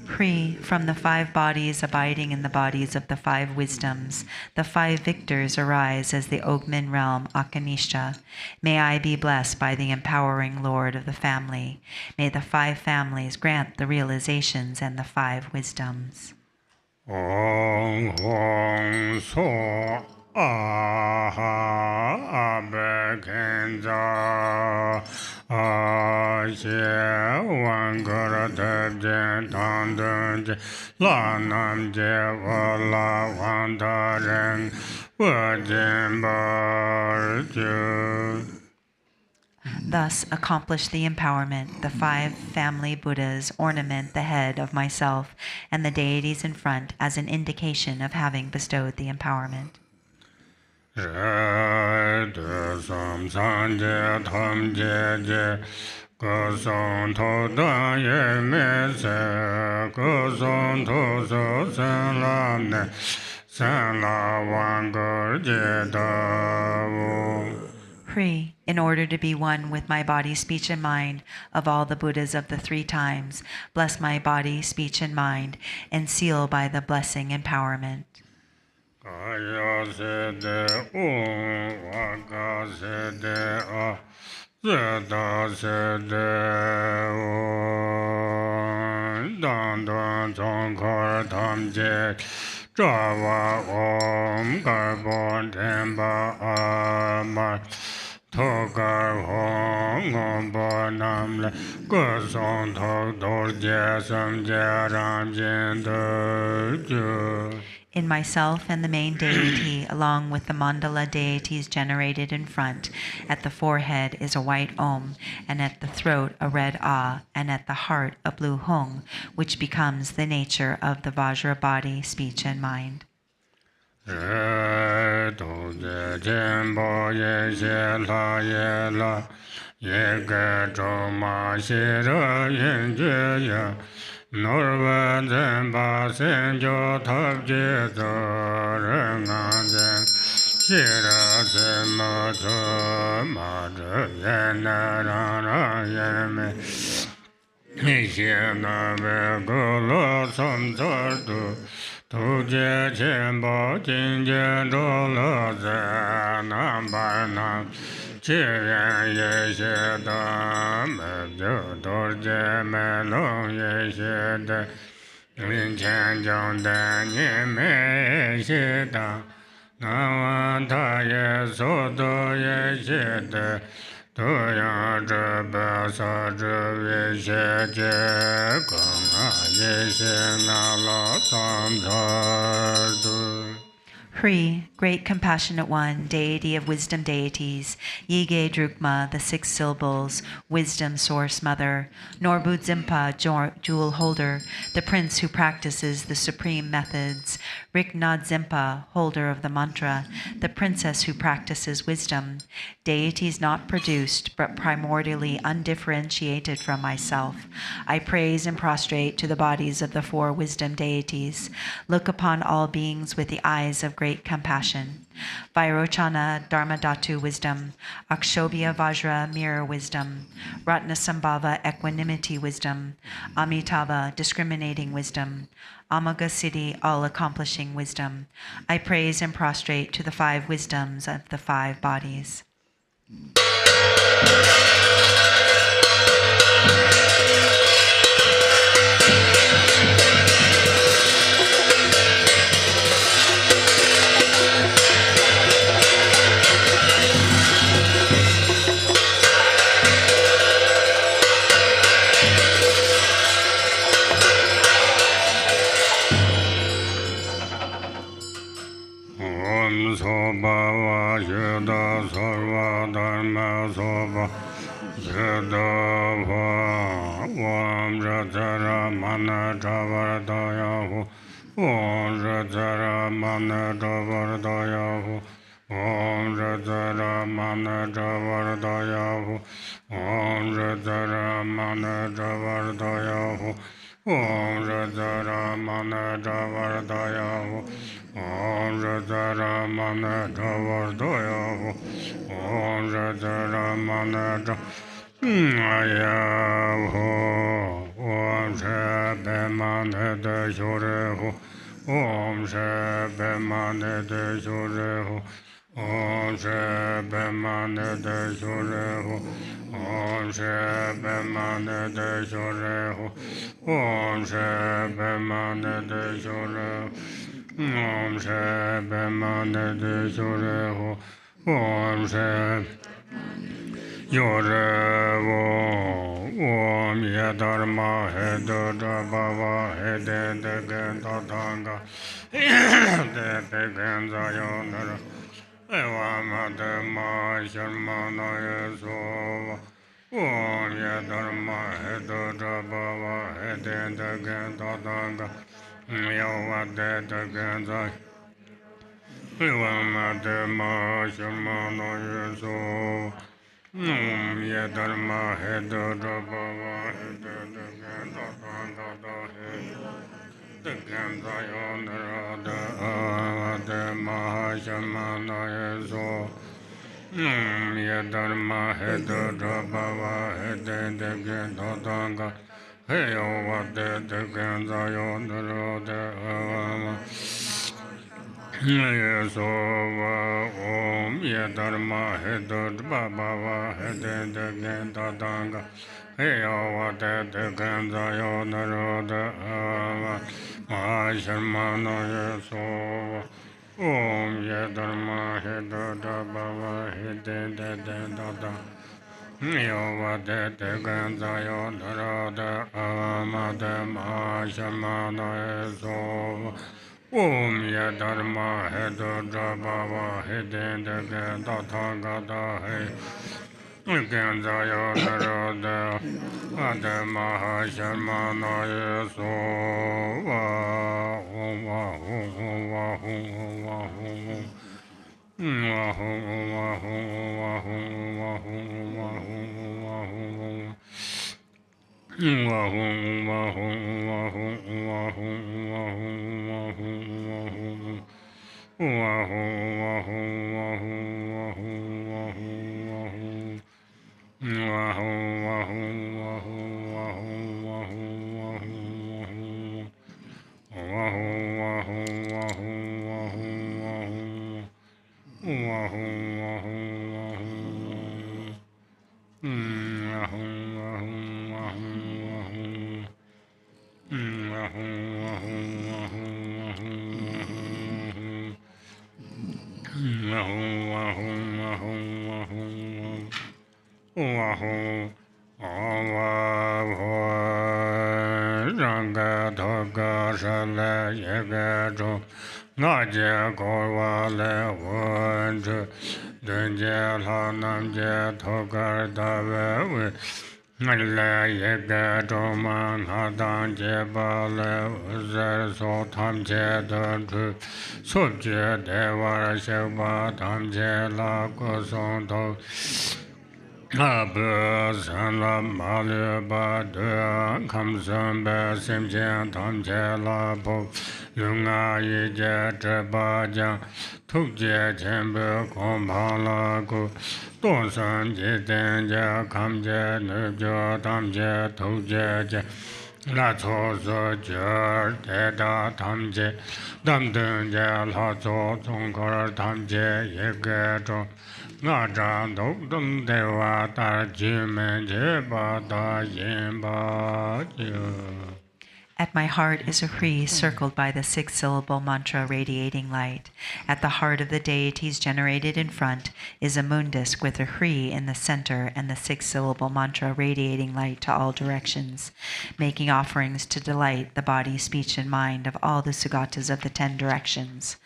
C: Pri, from the five bodies abiding in the bodies of the five wisdoms, the five victors arise as the Ogmin realm Akanisha. May I be blessed by the empowering Lord of the family. May the five families grant the realizations and the five wisdoms.
D: Om Hong So Aha Abekenza Ashe Wangara Debjen Tandunje Lanam Jevala Wandaren Wajen Barju.
C: Thus accomplish the empowerment. The five family Buddhas ornament the head of myself and the deities in front as an indication of having bestowed the empowerment. Pri, in order to be one with my body, speech, and mind of all the Buddhas of the three times, bless my body, speech, and mind, and seal by the blessing empowerment.
D: Togar Hong Om Bonam Le Gosong Tok Dor Jesam Jaram Jendo.
C: In myself and the main deity, along with the mandala deities generated in front, at the forehead is a white Om, and at the throat a red Ah, and at the heart a blue Hung, which becomes the nature of the Vajra body, speech, and mind.
D: tu je chen bo ye she la ye la ye ge zhou ma xie re yin jue ya nor wen zhen ba sen jiu tab jie zi ren an zhen xie re zhen me zi ma zhi yan na ran ran yan me xie na me gu lo sam zar du tu jie qian bo jin jie zhou le zhe nan bai nan qi yan ye xie de me jiu du jie me long ye xie de lin qian jiang de ni me xie de nan wan ta ye su du ye xie de tu yang zhi be sa zhi ye xie jie gong a ye xie na lo zang zhe du.
C: Hri, great compassionate one, deity of wisdom deities, Yige Drukma, the 6 syllables, wisdom source mother, Norbu Dzimpa, jewel holder, the prince who practices the supreme methods, Rikna Dzimpa, holder of the mantra, the princess who practices wisdom, deities not produced but primordially undifferentiated from myself. I praise and prostrate to the bodies of the 4 wisdom deities. Look upon all beings with the eyes of great compassion. Vairochana Dharmadhatu wisdom, Akshobhya Vajra mirror wisdom, Ratnasambhava equanimity wisdom, Amitabha discriminating wisdom, Amaga Siddhi all-accomplishing wisdom. I praise and prostrate to the 5 wisdoms of the 5 bodies.
D: Om soba wa sheda sarva dharma soba sheda va Om rajara mana javar dayahu Om rajara mana javar dayahu Om rajara mana javar dayahu Om rajara mana javar dayahu Om rajara mana javar dayahu Om Rajara Mana Javar Dayahu Om Rajara Mana Jayahu Om Shebe Mane De Shurehu Om Shebe Mane De Shurehu Om Shebe Mane De Shurehu Om Shebe Mane De Shurehu Om Shebe Mane De Shurehu Om Shebe Mane De Shurehu Om Shebe Yorevo Om Yedharma Hedo Dabhava Hede Degen Tatanga Dede Genza Yonara Eva Madema Sharmana Yesova Om Yedharma Hedo Dabhava Hede Degen Tatanga Yova Dede Genza Madema Shamana Yeso Om Yedharma Hedo Dabhava Hede Degenda Tanda Degenda Yonara Madema Shamana Yeso Om Yedharma Hedo Dabhava Hede Degenda Tanda Heyo Vade Degenda Yonara Yesova Om Yedharma Hedo Dabhava Hede Degenda Tanga Heyo Vade Degenda Yonara Mahasharmana Yesova Om Yedharma Hedo Dabhava Hede Degenda Tanga Yova de Degenda Yonara Amade Mahasharmana Yesova Om Yedharma Hedo Dabhava Hede Degenda Tanga Ganzaya Narada Adamaha Sharmana Yeso La cho so jer te da tam je dam den je la cho chong kar tam je ye ge cho nga ja do dum de wa ta ji men je ba da yin ba je.
C: At my heart is a Hri circled by the 6-syllable mantra radiating light. At the heart of the deities generated in front is a moon disk with a Hri in the center and the 6-syllable mantra radiating light to all directions, making offerings to delight the body, speech, and mind of all the Sugatas of the 10 directions.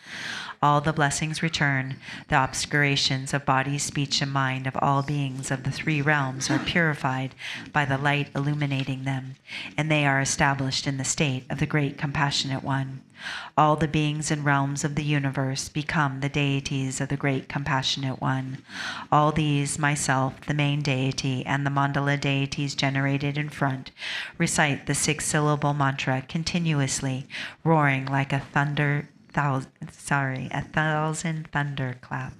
C: All the blessings return. The obscurations of body, speech, and mind of all beings of the 3 realms are purified by the light illuminating them, and they are established in the state of the Great Compassionate One. All the beings and realms of the universe become the deities of the Great Compassionate One. All these, myself, the main deity, and the mandala deities generated in front, recite the 6-syllable mantra continuously, roaring like a thousand thunderclaps.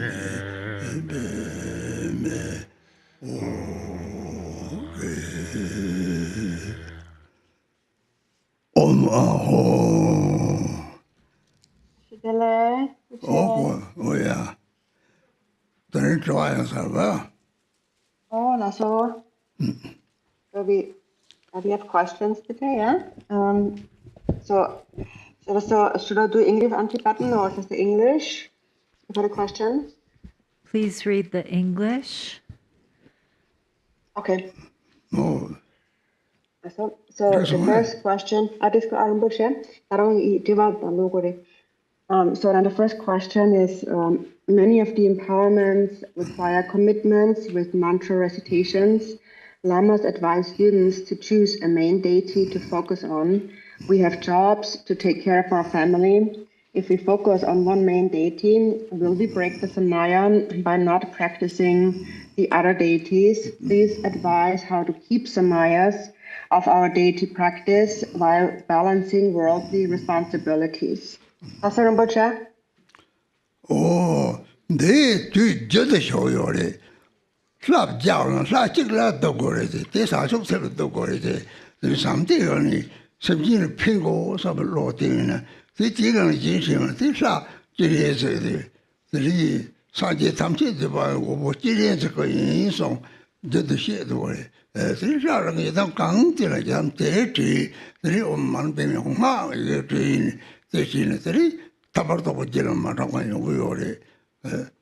B: Oh yeah. Then try yourself.
E: Oh, that's all. So we have questions today, yeah? So should I do English and Tibetan or just the English? You got a question?
F: Please read the English.
E: Okay.
B: No.
E: So the first question, so then the first question is, many of the empowerments require commitments with mantra recitations. Lamas advise students to choose a main deity to focus on. We have jobs to take care of our family. If we focus on one main deity, will we break the samaya by not practicing the other deities? Please advise how to keep samayas of our deity practice while balancing worldly responsibilities. Pastor Rinpoche?
B: Oh, they do just show you. Slap down, slap chick la dogority. This I should say dogority. There is something only something pingo, some loading. The chicken is this la genius. The Sanjay Tamchi, the one genius going song, did the shit away. This is a gang till I jump deity. The old man being hung, the train, the scenery, Tabarto Gilman, we already.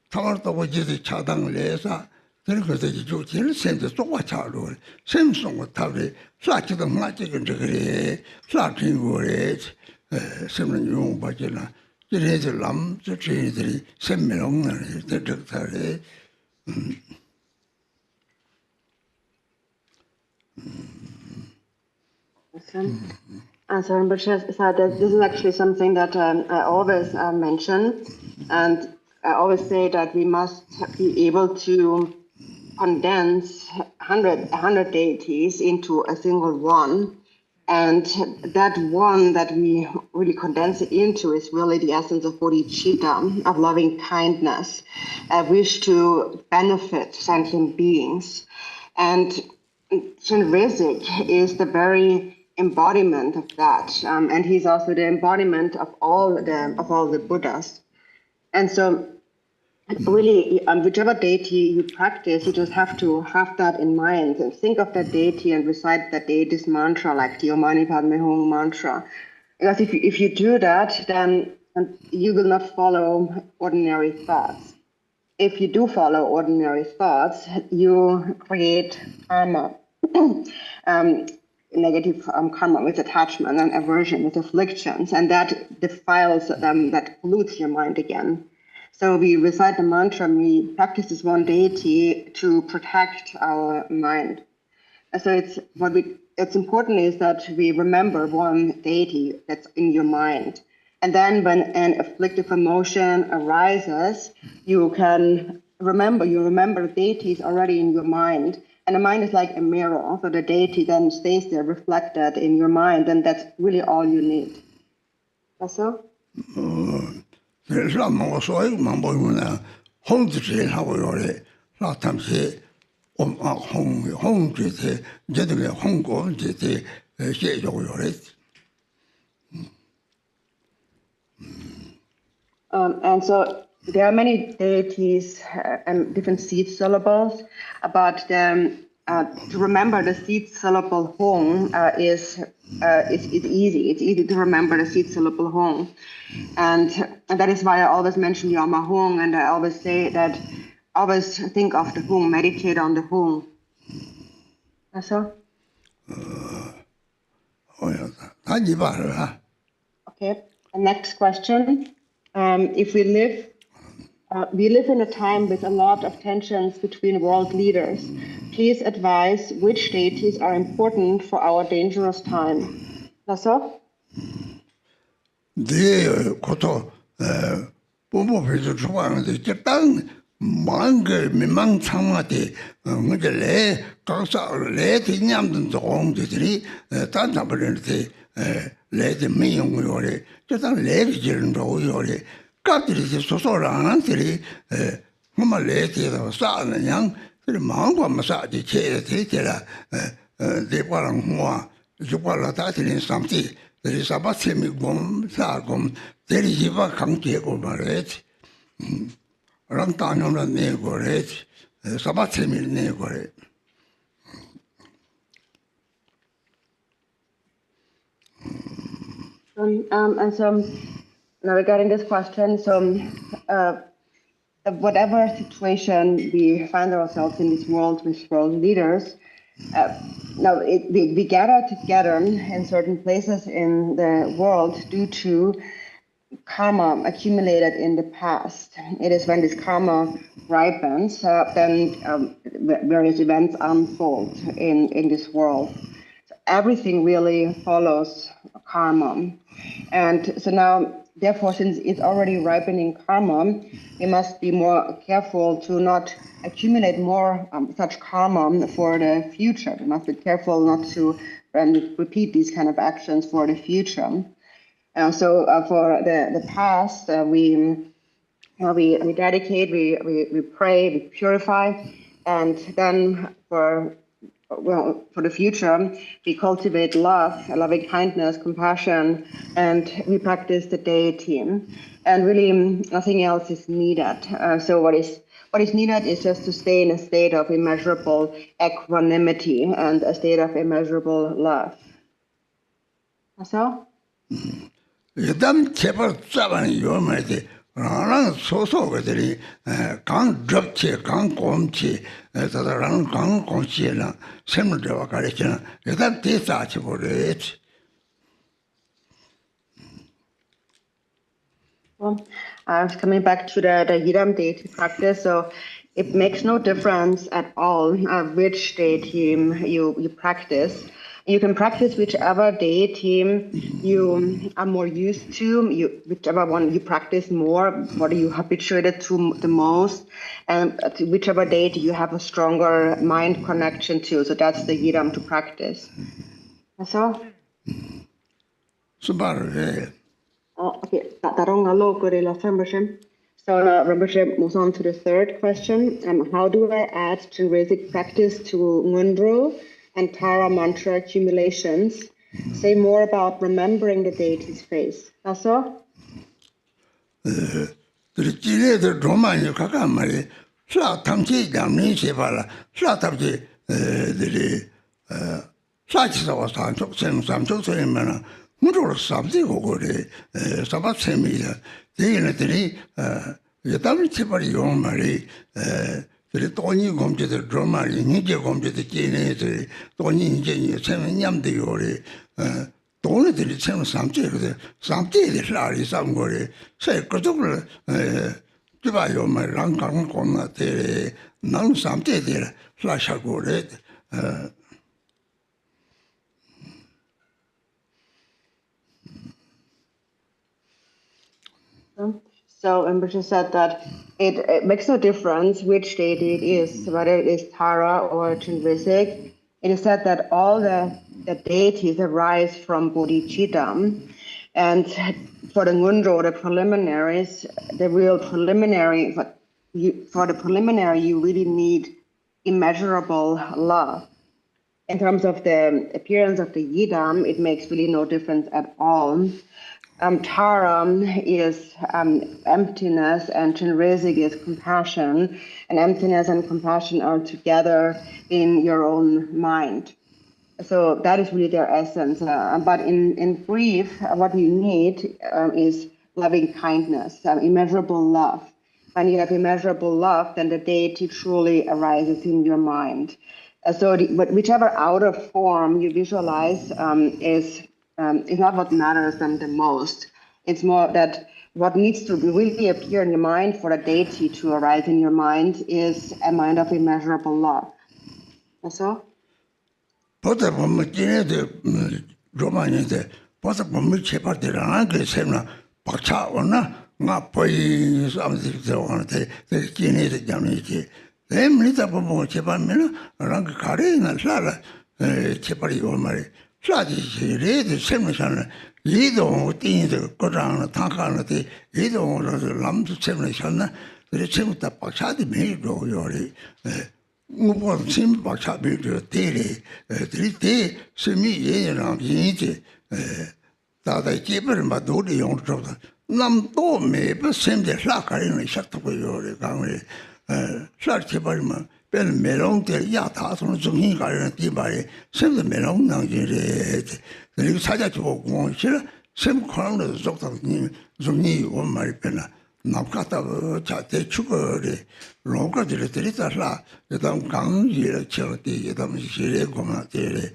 B: Tabarto just chatting laser. 그래서 저 제일 센터 똑같아로 샘송 같아리 사치도 맞지는 저거래 사진 거래 sem는 용 받잖아 그래서 남 저들이 샘명을 저들이
E: And so Rinpoche said that this is actually something that I always mention, and I always say that we must be able to condense 100 deities into a single one, and that one that we really condense it into is really the essence of bodhicitta, of loving kindness, a wish to benefit sentient beings. And Chenrezig is the very embodiment of that, and he's also the embodiment of all the Buddhas. And so really, whichever deity you practice, you just have to have that in mind and think of that deity and recite that deity's mantra, like the Om Mani Padme Hum mantra. Because if you do that, then you will not follow ordinary thoughts. If you do follow ordinary thoughts, you create karma, negative karma with attachment and aversion, with afflictions, and that defiles them, that pollutes your mind again. So we recite the mantra, and we practice this one deity to protect our mind. And so it's important is that we remember one deity that's in your mind. And then when an afflictive emotion arises, you remember deities already in your mind. And the mind is like a mirror. So the deity then stays there reflected in your mind, and that's really all you need. That's so?
B: 그래서 뭐 소액만 보면은 홍주질 하고 요래 라탐시 홍주제 제대로 홍고제대 시에고 요래.
E: And so there are many deities and different seed syllables, but to remember the seed syllable Hong is easy. It's easy to remember the seed syllable Hong. And that is why I always mention Yama Hong, and I always say that always think of the Hong, meditate on the Hong. That's all? Okay, the next question. If we live in a time with a lot of tensions between world leaders. Please advise which deities are important for our dangerous time. That's all?
B: 네, 그것도 부모회도 좋아하는데 일단 망게 미망창마대 근데 내 각사 내 대념든 동들이 단답을는데 레드 미용요래 일단 레드 지는 로요래 까들이 소소라는들이 ngoma le ti da sa na yang de mang kwa ma sa ji che de la de pa lang hua ju pa la ta ti sam ti de sa ba che mi gom sa gom de ji ba kang che ko ma le rang ta no na ne go le sa ba che mi ne go le
E: and so now regarding this question, so whatever situation we find ourselves in this world with world leaders, now we gather together in certain places in the world due to karma accumulated in the past. It is when this karma ripens, then various events unfold in this world. So everything really follows karma. And so now, therefore, since it's already ripening karma, we must be more careful to not accumulate more such karma for the future. We must be careful not to repeat these kind of actions for the future. So for the past, we dedicate, we pray, we purify, and then for the future, we cultivate love, loving kindness, compassion, and we practice the deity. And really, nothing else is needed. So what is needed is just to stay in a state of immeasurable equanimity and a state of immeasurable love. That's all?
B: Yadam chepa tsabani yomade, rang soso gadari, gang drubche, gang gomche, rang gang gomche na, semudeva karechana, yadam tesa chibore.
E: Well, coming back to the Yidam deity practice, so it makes no difference at all which deity you practice. You can practice whichever deity you are more used to, whichever one you practice more, what are you habituated to the most, and whichever deity you have a stronger mind connection to. So that's the Yidam to practice. That's all? Okay. So now Rinpoche moves on to the third question. How do I add Chenrezig practice to Ngundro and Tara mantra accumulations? Say more about remembering the deity's face. That's all?
B: Muro sabzi ogore sabatsemi degenetri yatami chepari yomari toni gomje de dromari nije gomje de kine de toni nije nyamde yore toni de chen samje de samje de lari samgore se kodogul tiba yomari ranggang konna de nang samje de lasha gore
E: So Rinpoche said that it makes no difference which deity it is, whether it is Tara or Chenrezig. It is said that all the deities arise from bodhicitta. And for the Ngundro, the preliminaries, the real preliminary, for the preliminary, you really need immeasurable love. In terms of the appearance of the Yidam, it makes really no difference at all. Tara is emptiness and Chenrezig is compassion, and emptiness and compassion are together in your own mind. So that is really their essence. But in brief, what you need is loving kindness, immeasurable love. When you have immeasurable love, then the deity truly arises in your mind. But whichever outer form you visualize is not what matters them the most. It's more that what needs to really appear in your mind for a deity to arise in your mind is a mind of immeasurable love. That's all?
B: Lido things go down, Tanka, Lido Lam to Seven, 그래 처음부터 박차도 매로 요리 우번 심 박차 매로 대리 들이 스미 예랑 인지 다다 기벌 마도리 용도 남도 매버 샘데 라카리는 샤트고 요리 강에 샤트버만 별 메롱들 야다선 중심 가는 디바에 샘데 메롱 나지레 그리고 찾아주고 공실 샘 코너도 속도니 중이 원 말이 빼나 남가다 자대 추거리 로가들이 들이다라 그다음 강지를 쳐대 그다음 시래 고마들이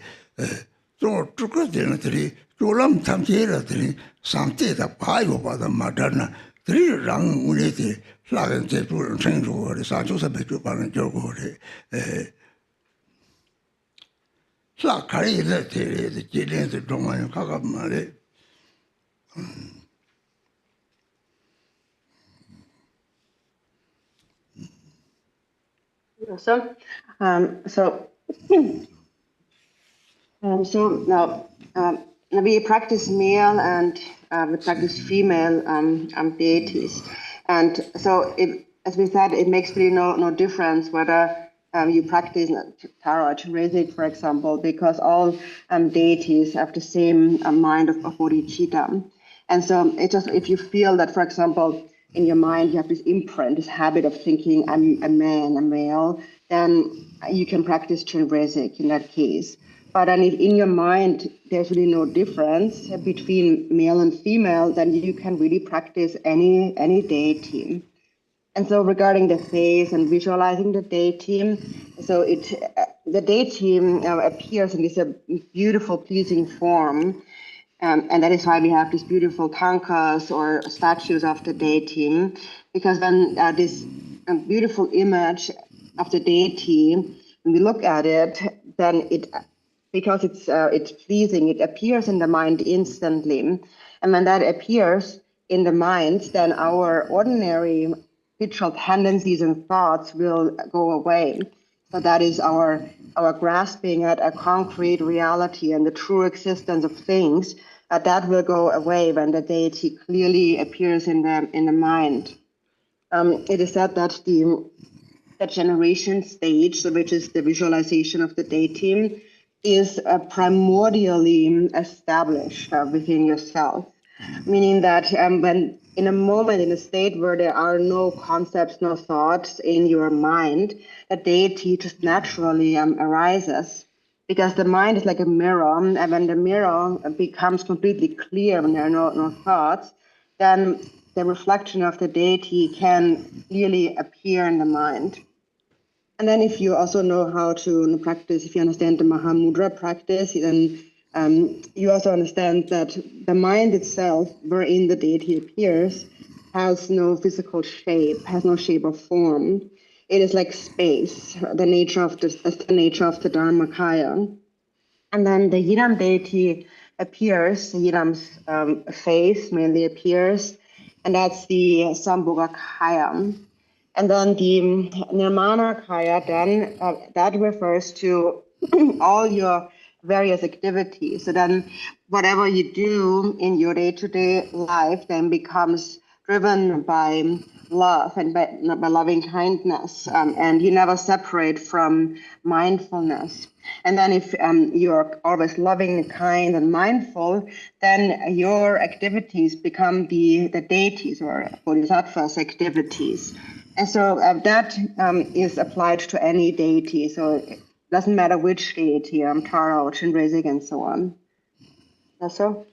B: 또 추거들이 조람 탐지들이 상태다 봐요 받아 마다나 들이랑 우리들 라는 제도를 생조를 사조사 배주 받는 저거를 사카리를 들이 지내서 동안 가가 말에
E: So now we practice male and we practice female deities, and so as we said, it makes really no difference whether you practice Tara or Chenrezig, for example, because all deities have the same mind of bodhicitta, and so it just if you feel that, for example, in your mind you have this imprint, this habit of thinking I'm a man, a male, then you can practice Chenrezig in that case. But then if in your mind there's really no difference between male and female, then you can really practice any deity. And so regarding the face and visualizing the deity, so the deity appears in this beautiful, pleasing form. And that is why we have these beautiful tankas or statues of the deity, because then this beautiful image of the deity, when we look at it, then because it's pleasing, it appears in the mind instantly. And when that appears in the mind, then our ordinary habitual tendencies and thoughts will go away. So that is our grasping at a concrete reality and the true existence of things. That will go away when the deity clearly appears in the mind. It is said that the generation stage, which is the visualization of the deity, is primordially established within yourself, meaning that when in a moment, in a state where there are no concepts, no thoughts in your mind, the deity just naturally arises. Because the mind is like a mirror, and when the mirror becomes completely clear, when there are no thoughts, then the reflection of the deity can clearly appear in the mind. And then if you also know how to practice, if you understand the Mahamudra practice, then you also understand that the mind itself, wherein the deity appears, has no physical shape, has no shape or form. It is like space, the nature of the Dharmakaya. And then the Yidam deity appears, the Yidam's face mainly appears, and that's the Sambhogakaya. And then the Nirmanakaya, then that refers to all your various activities. So then whatever you do in your day-to-day life then becomes driven by love and by loving kindness, and you never separate from mindfulness. And then if you're always loving, kind, and mindful, then your activities become the deities or bodhisattvas' activities. And so that is applied to any deity. So it doesn't matter which deity, Tara or Chenrezig and so on. That's so?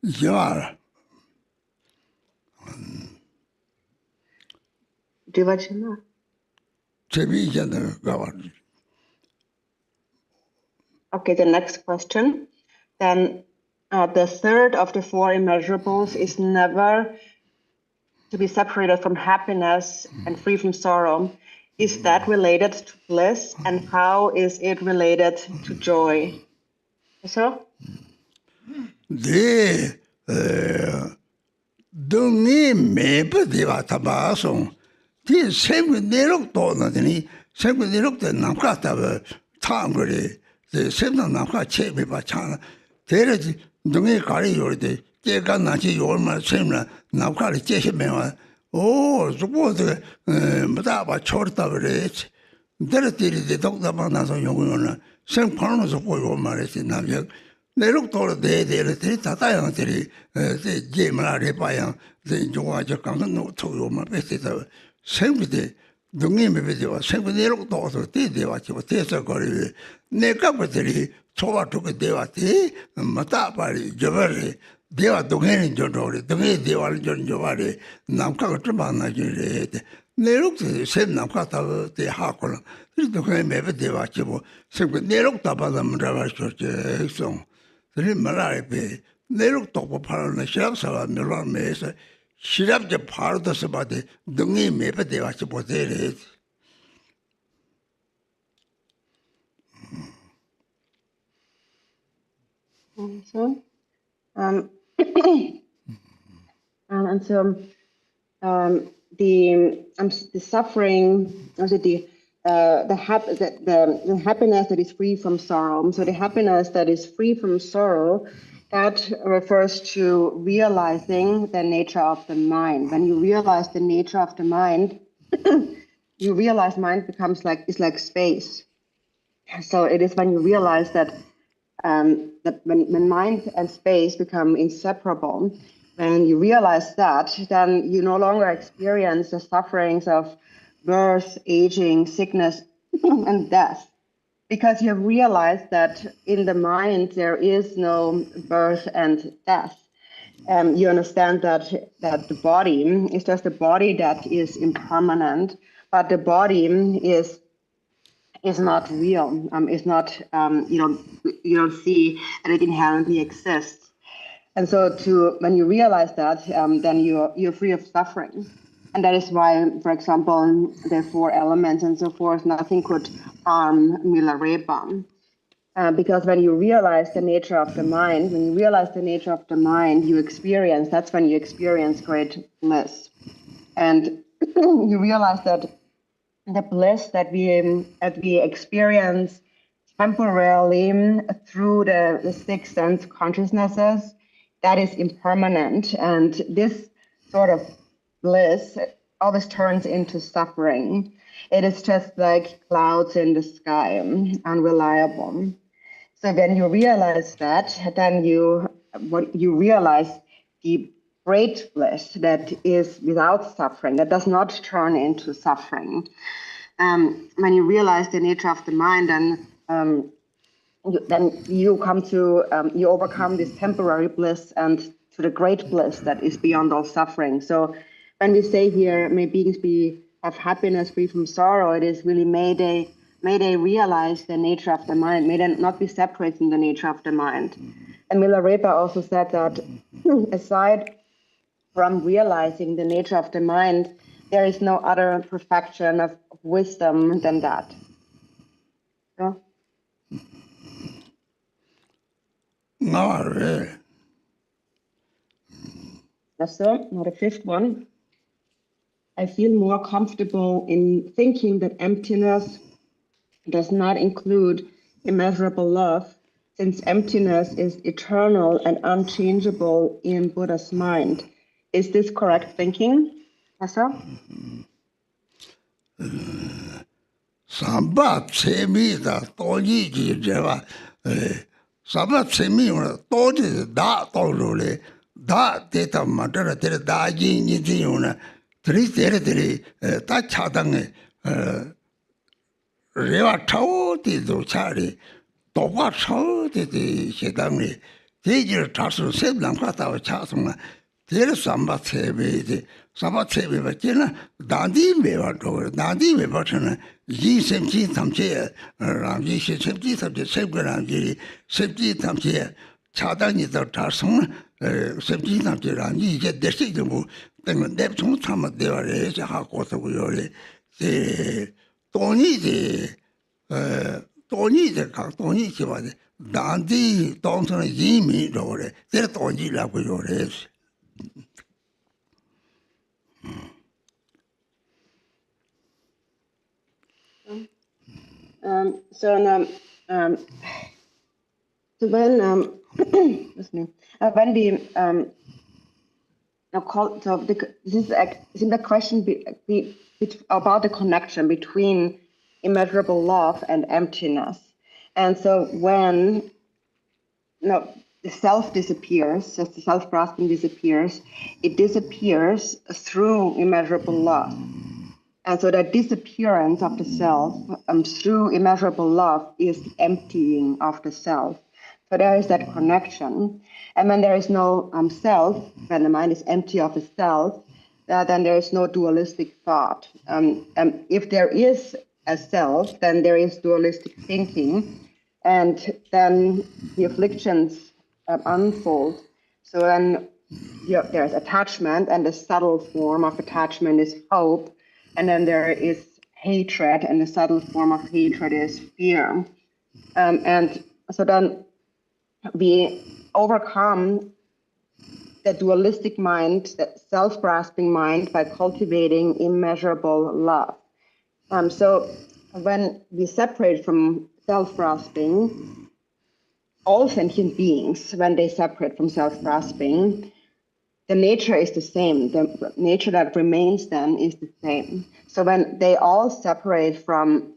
B: Yeah.
E: Drubchen. Okay, the next question. Then the third of the four immeasurables is never to be separated from happiness and free from sorrow. Is that related to bliss, and how is it related to joy? So?
B: Don't need me, but they are tabasson. This same they look on the same they looked at Namkata Tangri, the same Namka check me by China. There is Dungi Kari or the Jaganachi or my same Namkari Jessamema, Oh, suppose Madaba Chorta Rich. There the doctor Manas on Yonguna, Saint Parnos of Boy Maris in Namjak. They looked all day, they retreat at Iantry, the Jamala Repayan, the Joaja Kangan to Yoma Pesita. Same with the Dungim video, same with the looked also, they watch your Tessa Gori, Nekapatri, Choa took a devati, Matapari, Javeri. Deva Duchen Jodori, Dungi Deva Jovari, Namka Trabana Jurate. They looked the same Namkata, the Hakula. This Duchen maybe Deva Chibo, simply they looked up at them Ravashur song. The Malaripe, they looked up upon the shelves of Milan Mesa. She left the part of the Dungi maybe Deva Chibo there.
E: So, and so the suffering, also the happiness that is free from sorrow. So the happiness that is free from sorrow, that refers to realizing the nature of the mind. When you realize the nature of the mind, you realize mind becomes it's like space. So it is when you realize that that when mind and space become inseparable, when you realize that, then you no longer experience the sufferings of birth, aging, sickness, and death, because you have realized that in the mind there is no birth and death. You understand that the body is just a body that is impermanent, but the body is not real. Is not you don't see that it inherently exists. And so when you realize that, then you're free of suffering. And that is why, for example, the 4 elements and so forth, nothing could harm Milarepa. Because when you realize the nature of the mind, that's when you experience great bliss. And you realize that the bliss that we experience temporarily through the 6 sense consciousnesses, that is impermanent, and this sort of bliss always turns into suffering. It is just like clouds in the sky, unreliable. So when you realize that, then you realize the great bliss that is without suffering, that does not turn into suffering. When you realize the nature of the mind, then you come to you overcome this temporary bliss and to the great bliss that is beyond all suffering. So when we say here, may beings have happiness free from sorrow, it is really may they realize the nature of the mind, may they not be separate from the nature of the mind. And Milarepa also said that aside from realizing the nature of the mind, there is no other perfection of wisdom than that. So?
B: No, really.
E: So, now the 5th one. I feel more comfortable in thinking that emptiness does not include immeasurable love, since emptiness is eternal and unchangeable in Buddha's mind. Is this correct thinking, Professor?
B: Samba Tsemi da Toji Jeva Samba Tsemi Toji da Tolule da Deta Madara da Jin Yuna Tri Territory da Chadang Reva Tao di Duchari Toba Tao di Shedangli Tijir Tasu Seblam Kata Chasuma There Samba Tsemi Samba Tsemi Vachina Dandi Meva Dor Dandi Meva Yi Semji Tamche Ramji Semji Tamche Sebga Ramji Semji Tamche Chadani Tasung Semji Tamche Ramji Jet Desimu then Neptune Tama Devare Hakota Yore the Tony the Tony Chivade Dandi Thompson Yimi Dore there Tony Lapuyores.
E: So when when we this is the question about the connection between immeasurable love and emptiness. And so when the self disappears, as the self-grasping disappears, it disappears through immeasurable love. And so the disappearance of the self through immeasurable love is the emptying of the self. So there is that connection. And when there is no self, when the mind is empty of itself, then there is no dualistic thought. If there is a self, then there is dualistic thinking, and then the afflictions unfold. So then there's attachment, and the subtle form of attachment is hope, and then there is hatred, and the subtle form of hatred is fear. And so then we overcome the dualistic mind, the self-grasping mind, by cultivating immeasurable love. So when we separate from self-grasping, all sentient beings, when they separate from self-grasping, the nature is the same. The nature that remains then is the same. So when they all separate from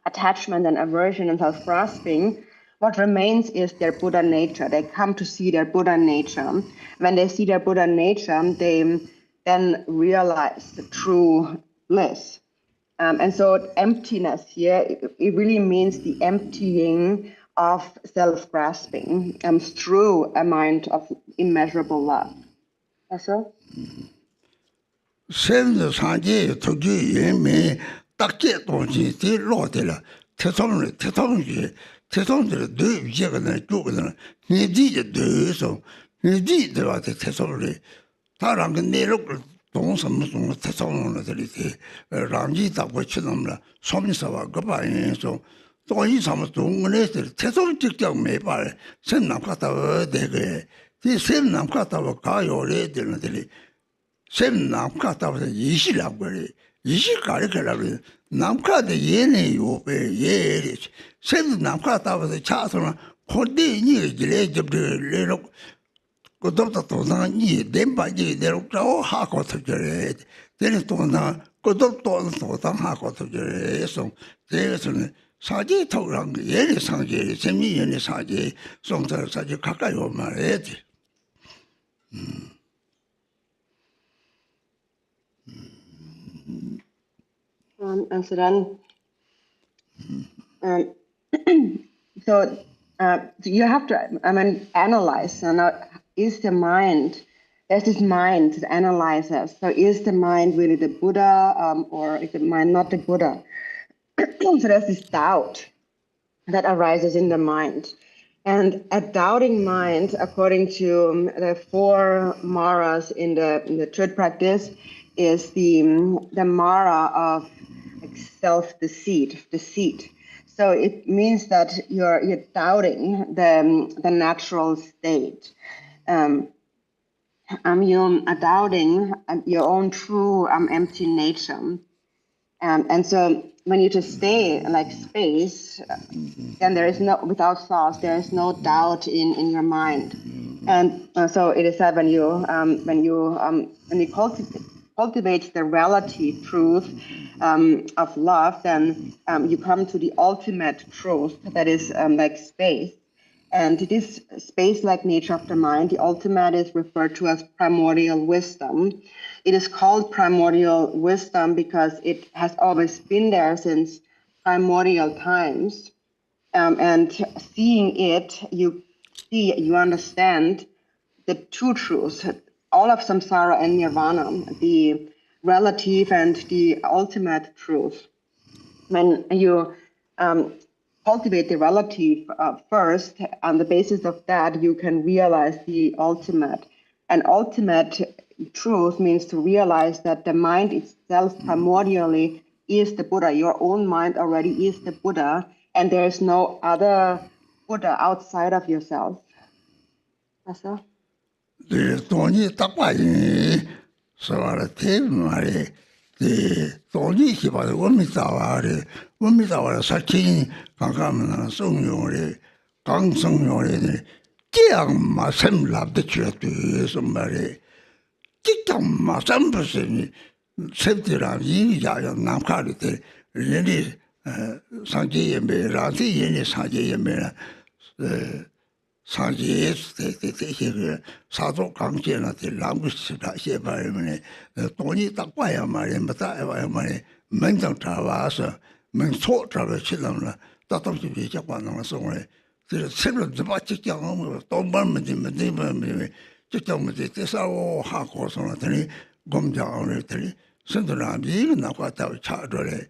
E: attachment and aversion and self-grasping, what remains is their Buddha nature. They come to see their Buddha nature. When they see their Buddha nature, they then realize the true bliss. And so emptiness here, it really means the emptying of self-grasping through a mind of immeasurable love. Also? And so then, so you have to, analyze. Is the mind? There's this mind that analyzes. So is the mind really the Buddha, or is the mind not the Buddha? So there's this doubt that arises in the mind. And a doubting mind, according to the 4 maras in the truth practice, is the mara of self-deceit, deceit. So it means that you're doubting the natural state. You're doubting your own true empty nature. And so when you just stay like space, then there is without thoughts, there is no doubt in your mind. And so it is that when you cultivate the relative truth of love, then you come to the ultimate truth that is like space. And this space-like nature of the mind, the ultimate, is referred to as primordial wisdom. It is called primordial wisdom because it has always been there since primordial times. And seeing it, you understand the two truths, all of samsara and nirvana, the relative and the ultimate truth. When you cultivate the relative first, on the basis of that, you can realize the ultimate. And ultimate truth means to realize that the mind itself primordially is the Buddha. Your own mind already is the Buddha, and there is no other Buddha outside of yourself. That's all.
B: 직장 마삼부스니 셉티랑 이야야 남카리데 레니 상제예메 라티 예니 상제예메 상제스테테테게 사조 강제나데 랑구스다 셰바르메 돈이 딱 봐야 말이야 맞다 봐야 말이야 መን정 잡아서 መን소 잡아 치려면 따뜻히 비자관을送来 그래서 새로 좀 직장을 또 벌면 직장문제 대사고 하고서는 검장을 했더니 선들한 일은 나왔다 차도래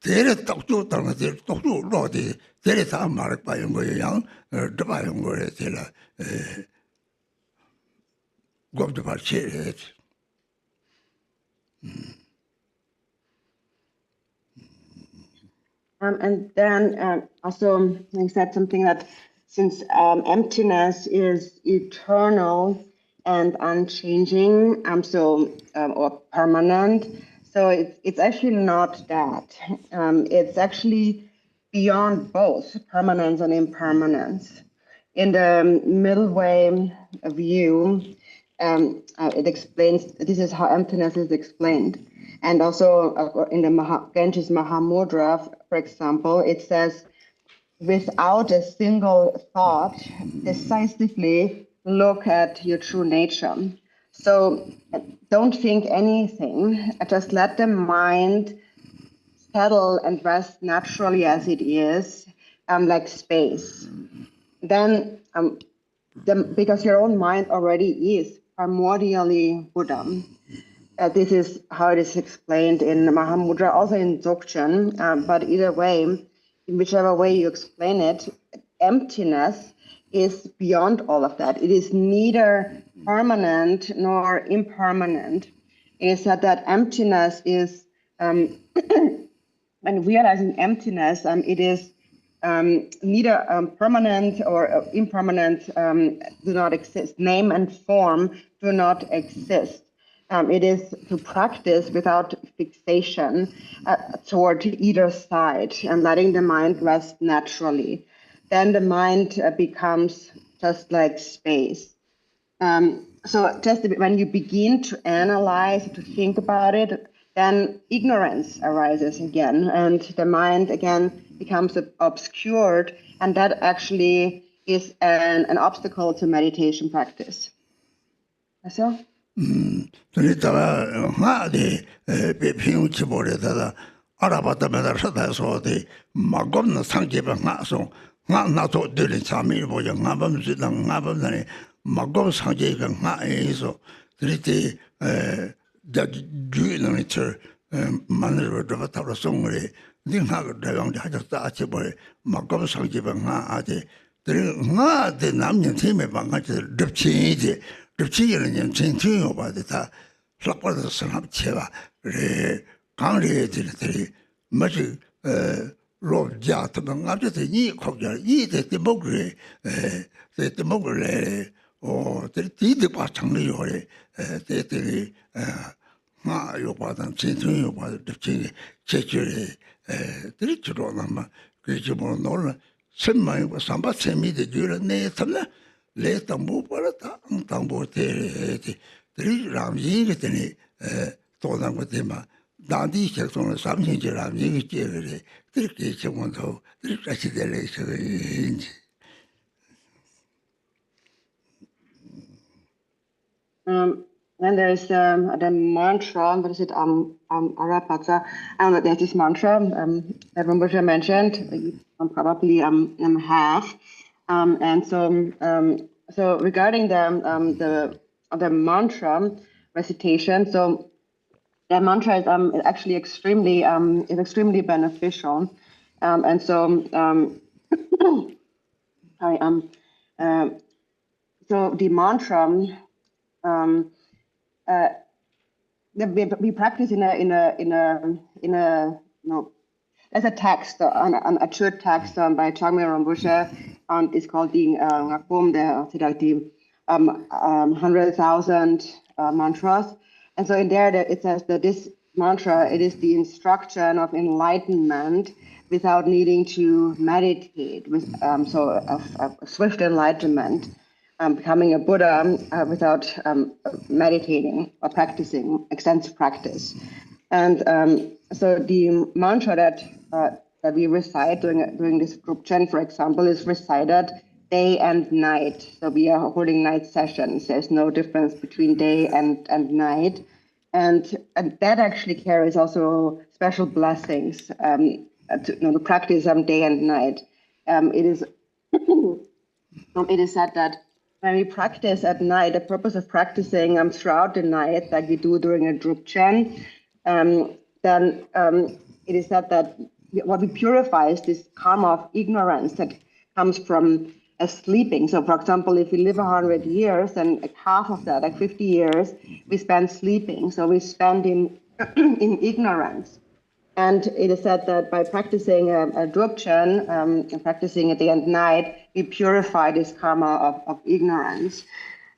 B: 대래 똑똑 당한 대 똑똑 로디 대래 다 말을 봐요 거예요 더 봐요 거래 제가 검도 받지
E: And then also he said something that since emptiness is eternal and unchanging, or permanent, so it's actually not that. It's actually beyond both permanence and impermanence. In the middle way view, it explains, this is how emptiness is explained. And also in the Genji's Mahamudra, for example, it says, without a single thought, decisively look at your true nature. So don't think anything, just let the mind settle and rest naturally as it is, like space. Then, because your own mind already is primordially Buddha. This is how it is explained in Mahamudra, also in Dzogchen, but either way, in whichever way you explain it, emptiness is beyond all of that. It is neither permanent nor impermanent. It is that emptiness is, when realizing emptiness, it is neither permanent or impermanent, do not exist. Name and form do not exist. It is to practice without fixation toward either side and letting the mind rest naturally. Then the mind becomes just like space. So just when you begin to analyze, to think about it, then ignorance arises again, and the mind again becomes obscured, and that actually is an obstacle to meditation practice. So?
B: 그러니까 나데 배우치 보려다가 알아봤다면 서다서데 막없는 상계방 나서 나도 들이 참이 보자 나범지당 나범다니 막없 상계가 나에서 그랬지 주인은 저 만으로 들어갔다고 송을 닝하고 대왕이 하셨다 아치벌 막없 상계방 나아데 들이 나데 남녀 팀에 방같이 럽치지 럽치기는 전쟁이 봐도 락받아서 사람 채와 그래 강리들이 마치 로자트는 아저씨 이 거기야 이때 먹으래 그때 먹으래 뒤도 봐 장르요래 때들이 나 요바단 전쟁이 봐도 럽치기 제주에 들이주로나마 그게 뭐 놀라 선망이 삼바 세미데 주를 내 삼나 레타 못 벌었다 당보 때리 들이람 얘기더니 도난 것 때문에 나디 색송을 삼신지람 얘기 째그래 그렇게 정원도 그렇게 될래서 인지
E: Then there is the mantra, what is it, Arapatsa, and there's this mantra that Rinpoche mentioned, probably half. And so regarding the mantra recitation, so the mantra is actually extremely beneficial, and so sorry, so the mantra we practice in a there's a text, a short text by Chagme Rinpoche, and it's called the Ngakum, the 100,000 mantras. And so in there it says that this mantra, it is the instruction of enlightenment without needing to meditate, with of swift enlightenment. becoming a Buddha without meditating or practicing extensive practice. And so the mantra that we recite during this Drupchen, for example, is recited day and night. So we are holding night sessions. There's no difference between day and night. And that actually carries also special blessings to practice day and night. It is said that when we practice at night, the purpose of practicing throughout the night, like we do during a Drupchen, then it is said that what we purify is this karma of ignorance that comes from sleeping. So, for example, if we live 100 years, then like half of that, like 50 years, we spend sleeping. So we spend in ignorance. And it is said that by practicing a Drupchen, practicing it day and night, we purify this karma of ignorance.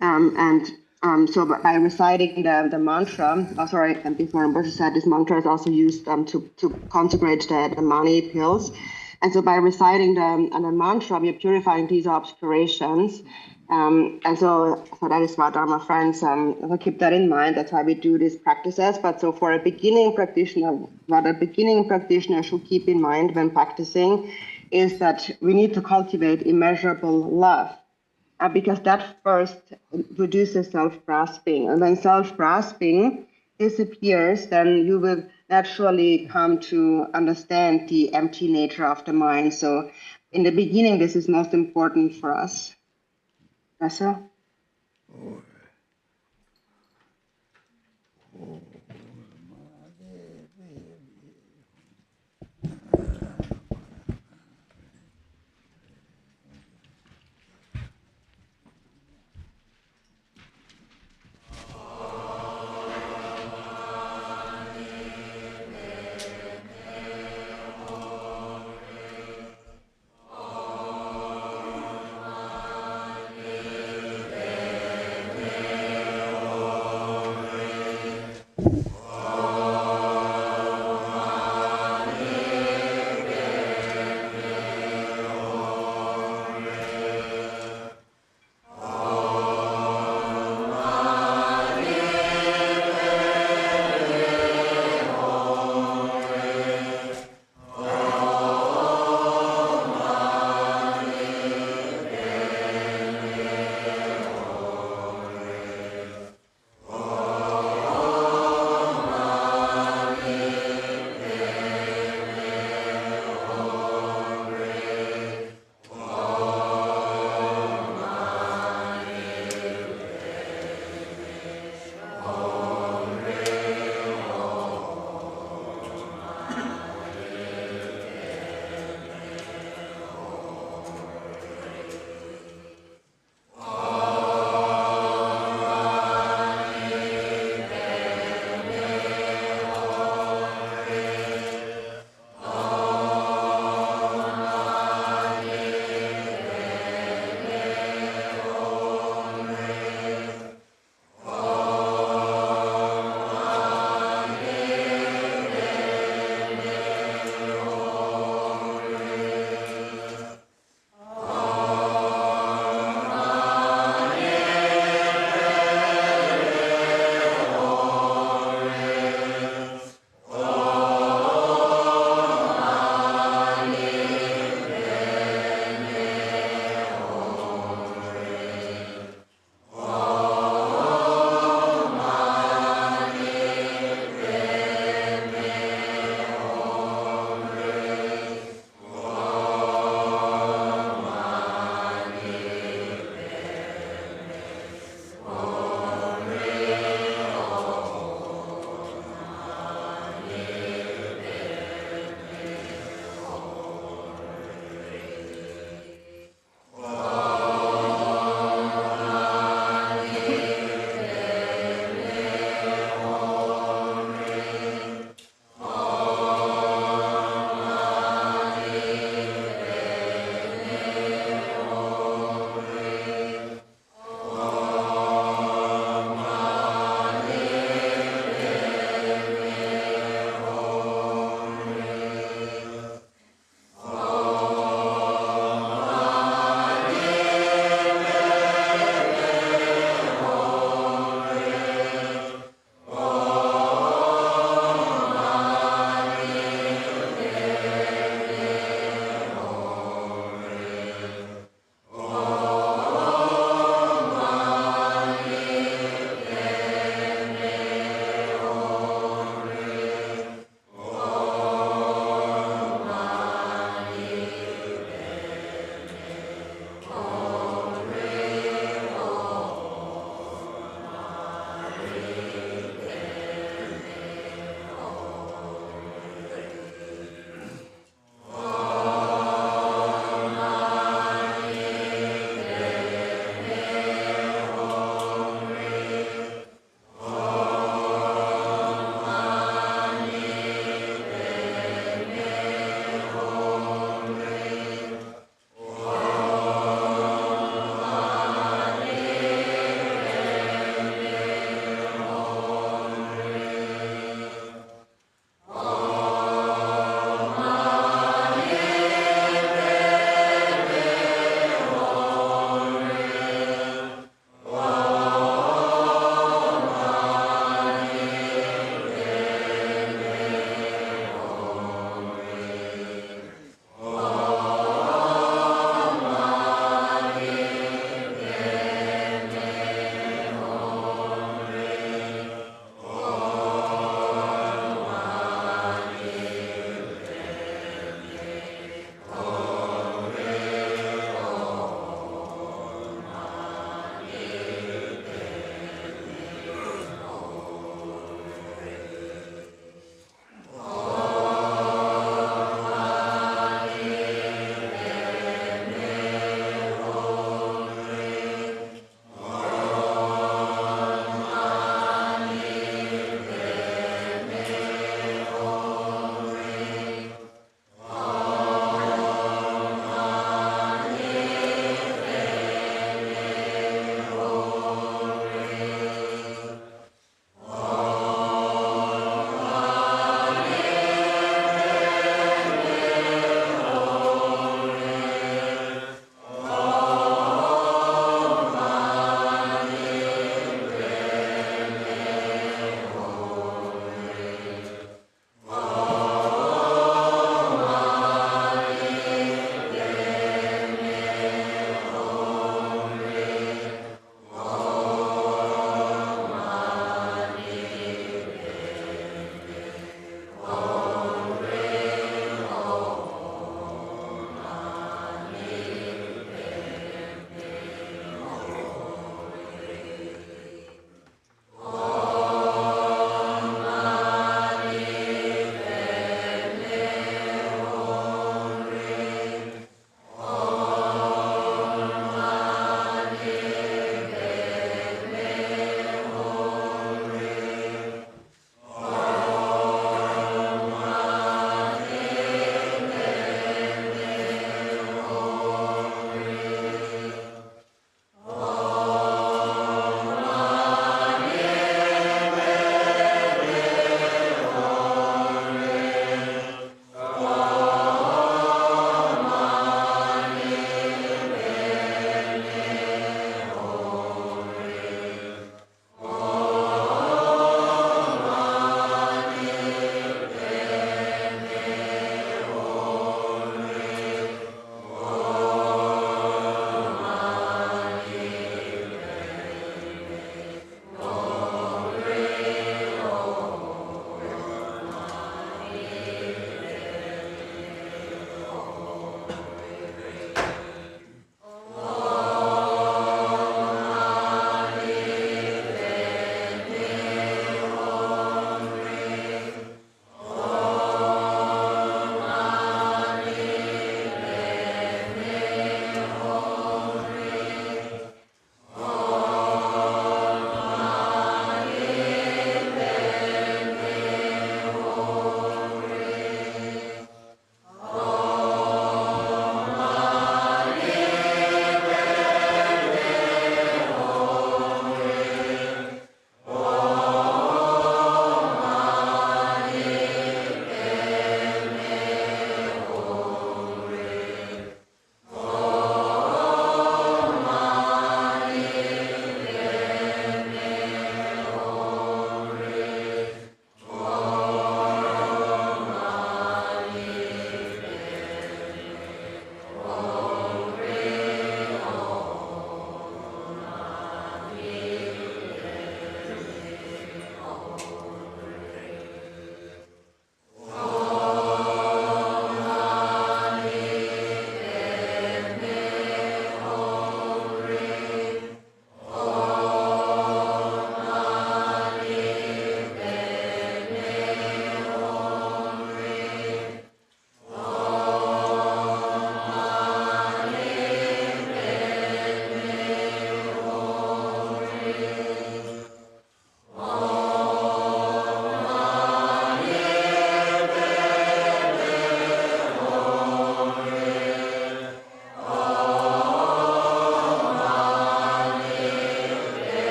E: So by reciting the mantra, before Rinpoche said this mantra is also used to consecrate the money pills. And so by reciting the mantra, we are purifying these obscurations. And so that is what Dharma friends will keep that in mind. That's why we do these practices. But so for a beginning practitioner, what a beginning practitioner should keep in mind when practicing is that we need to cultivate immeasurable love. Because that first reduces self-grasping. And when self-grasping disappears, then you will naturally come to understand the empty nature of the mind. So in the beginning, this is most important for us. Rasa?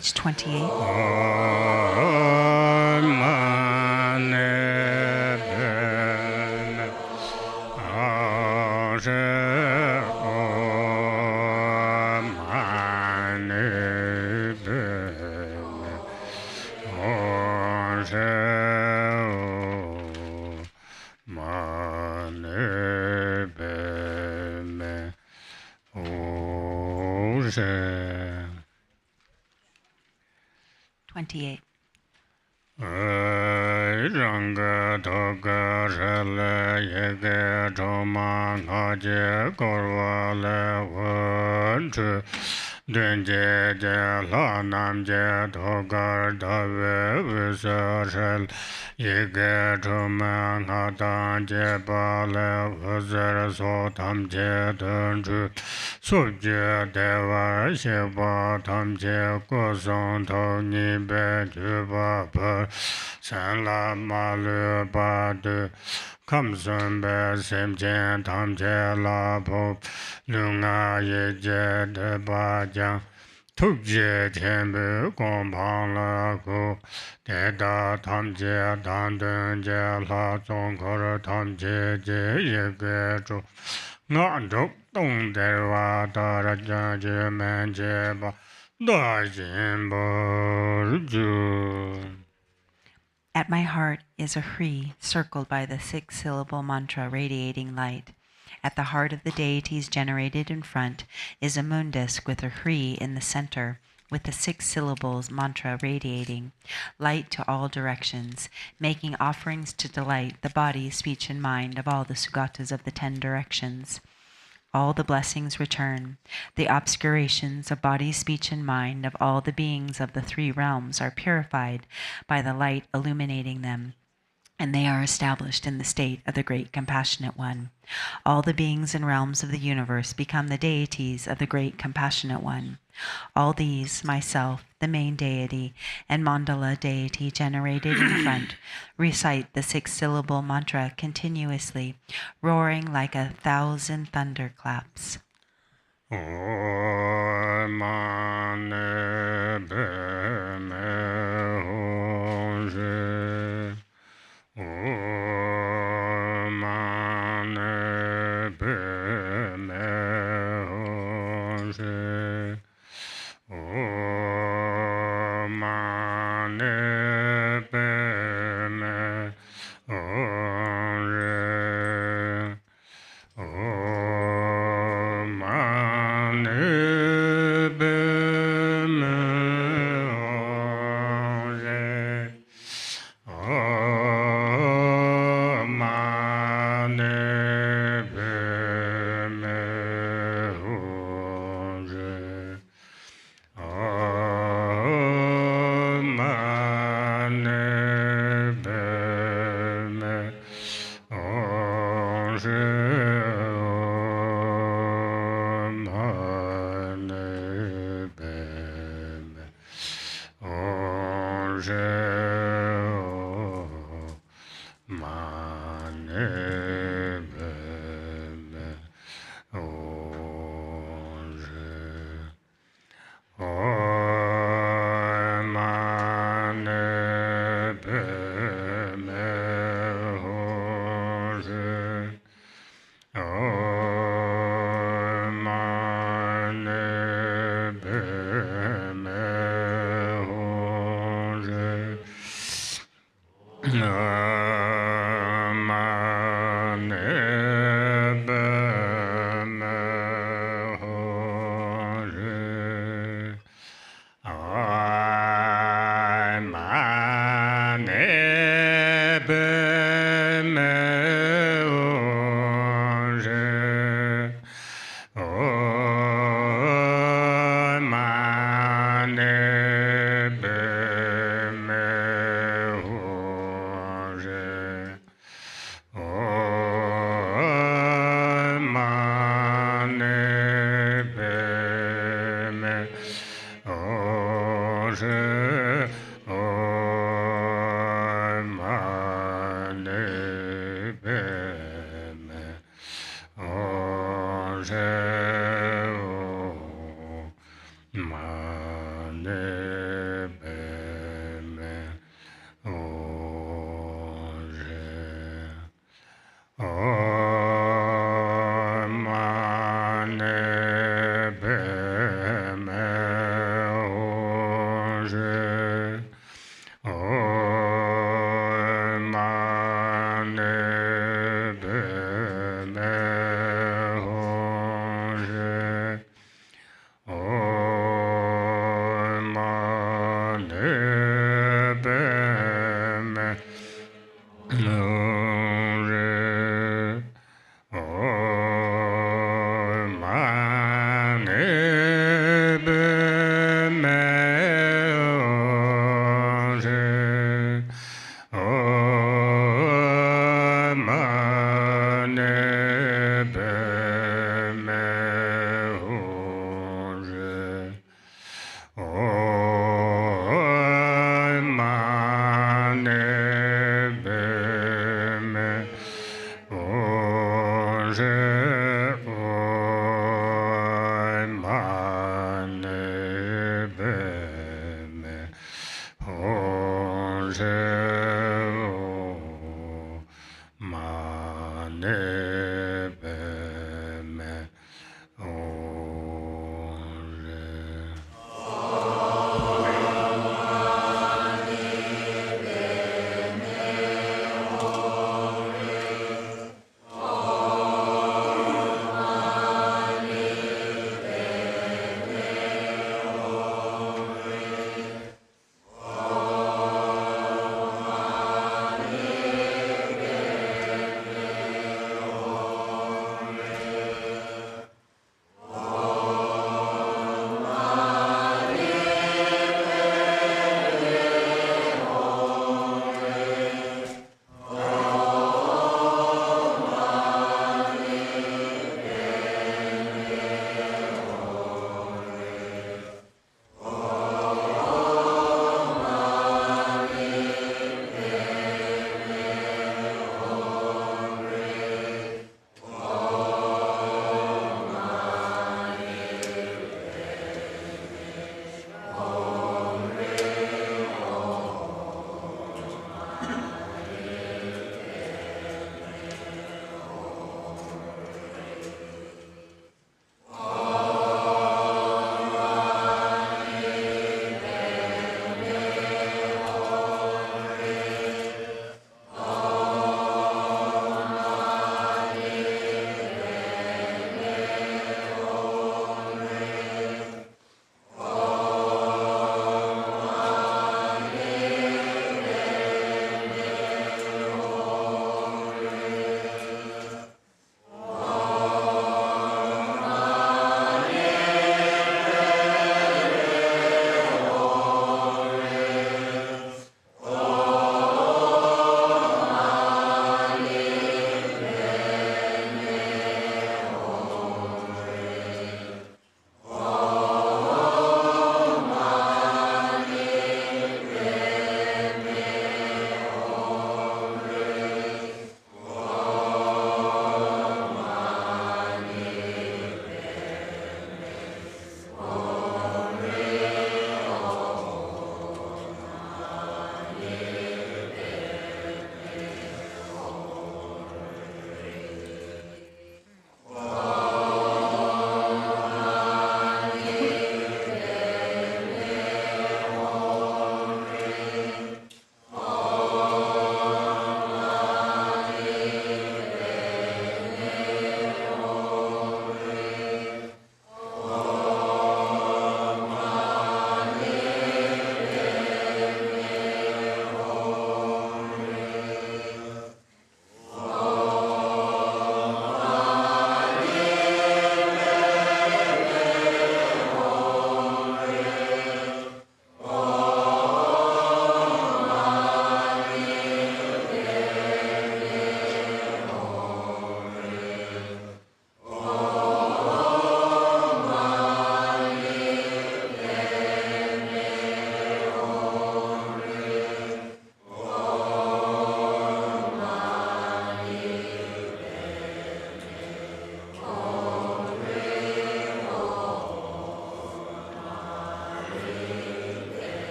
C: Page 28. Twenty-eight.
D: Ranga Toga Shale Yege Choma Haje Korwale Wunchu Dunje Je La Namje Togar Dave Visa Shal Yege Choma Hatan Je Bale Vazar So Tam Je Dunju Subje Deva Sheba Tam Je Kosong To Nibe Juba Per San La Malu Badu Kamsun Be Sim Chen Tam Che La Po Lunga Ye Je De Ba Jiang Tuk Je Tian Bu Gong Pang La Ku De Da Tam Che Dan Dun Je La Zong Kor Tam Che Je Ye Ge Zhu Nga Zhuk Dong De Wa Da Ra Jiang Je Men Je Ba Da Jin Bo Ju.
C: At my heart is a Hri circled by the 6-syllable mantra radiating light. At the heart of the deities generated in front is a moon disk with a Hri in the center, with the 6 syllables mantra radiating light to all directions, making offerings to delight the body, speech, and mind of all the Sugatas of the 10 directions. All the blessings return. The obscurations of body, speech, and mind of all the beings of the 3 realms are purified by the light illuminating them, and they are established in the state of the Great Compassionate One. All the beings and realms of the universe become the deities of the Great Compassionate One. All these, myself, the main deity, and Mandala deity generated in front, recite the 6-syllable mantra continuously, roaring like 1,000 thunderclaps.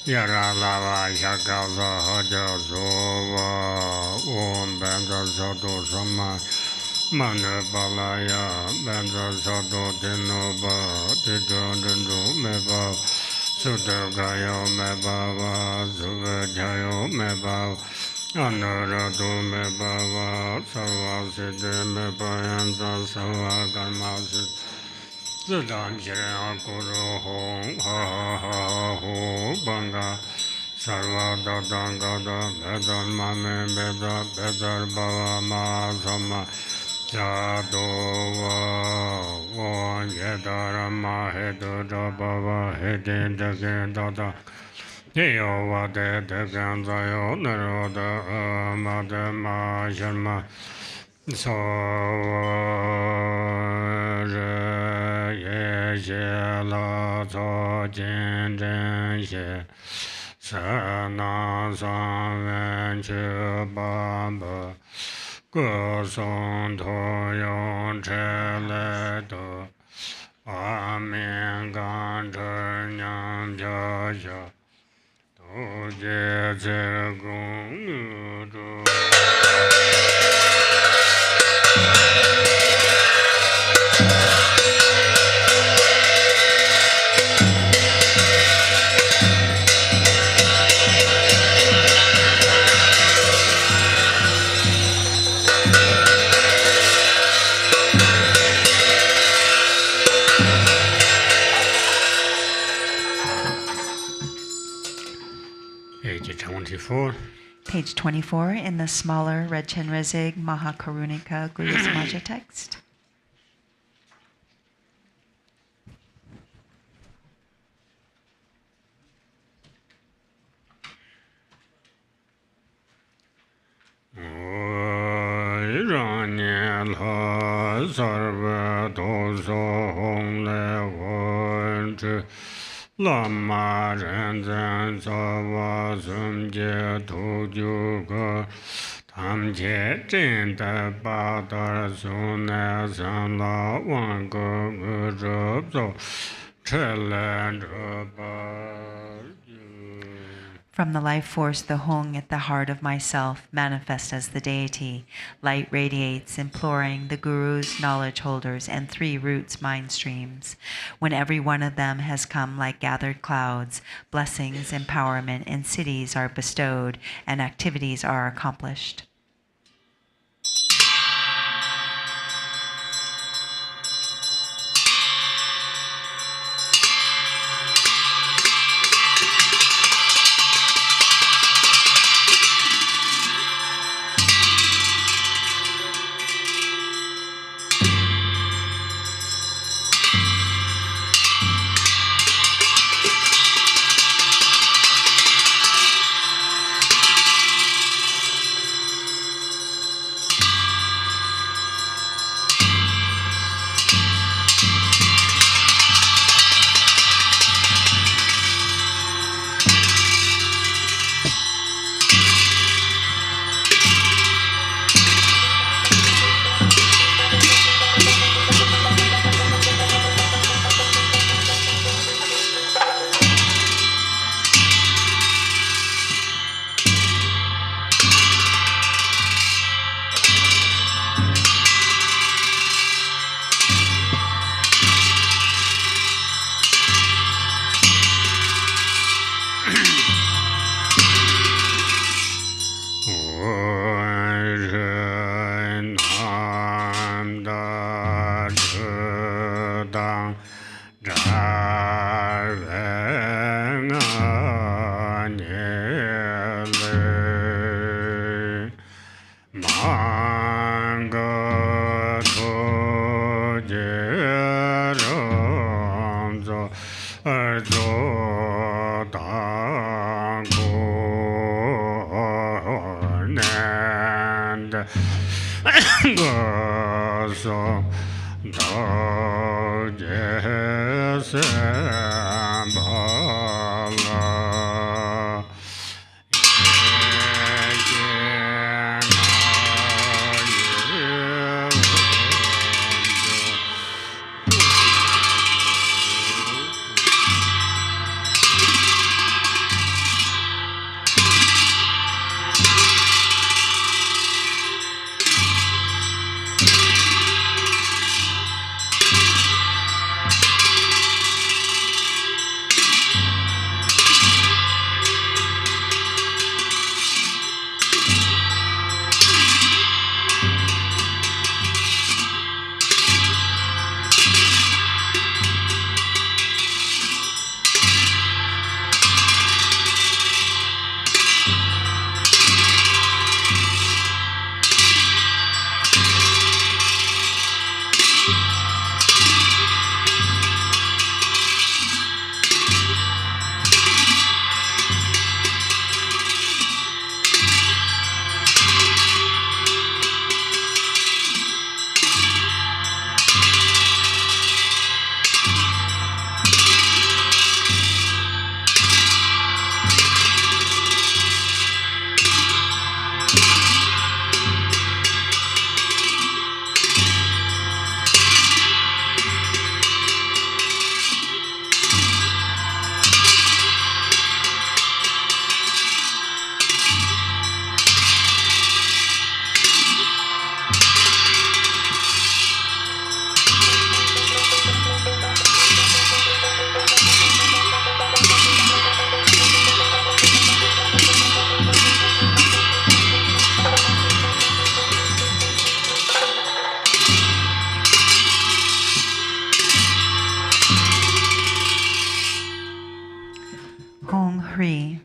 D: Yara lava shakaza haja zova om benda sato sama mane balaya benda sato tenoba tejandendo meba sudagayo meba va suvajayo meba anarato meba va sarvaside meba yansa sarva karmasid Zidam Shirya Kuru Hong Ha Ha Ho Banga Sarva Dadang Gada Bedan Mame Beda Bedar Bava Ma Sama Jado Va Va Yedara Ma Hedu Bava Hedi Dege Dada Heyo Vade Degen Zayo Naroda Made Ma Sharma So ye la zo jin zhen xie sa na san wen chu ba ba ge song to yong che le do a mian gan zhe nyang jia xia do jie zhe gong yu zhu Page 24.
C: Page 24 in the smaller Red Chenrezig Mahakarunika Guru Samaja text.
D: Lama ren zan sa wa sum je tu ju ge tam che chen de ba da su ne san la wan ge ge zhe zo che len zhe ba
C: From the life force, the Hong at the heart of myself, manifest as the deity, light radiates, imploring the Guru's knowledge holders and 3 roots mind streams. When every one of them has come like gathered clouds, blessings, empowerment, and cities are bestowed, and activities are accomplished.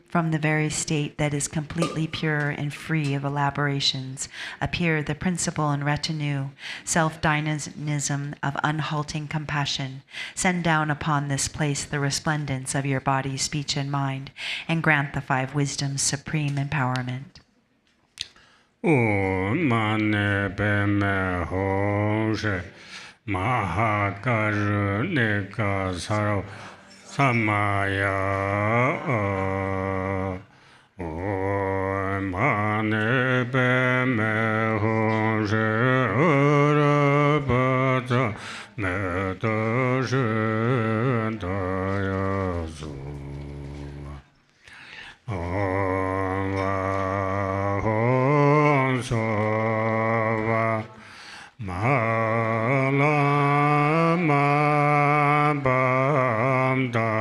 C: From the very state that is completely pure and free of elaborations, appear the principle and retinue, self-dynamism of unhalting compassion. Send down upon this place the resplendence of your body, speech, and mind, and grant the five wisdoms supreme empowerment.
D: Om Mane Peme Hoshe Mahakarunika Saro Samaya Om Mane Peme Hoshe Urabata Metoshe Dayazu Om Vahon Sova Malama Bamda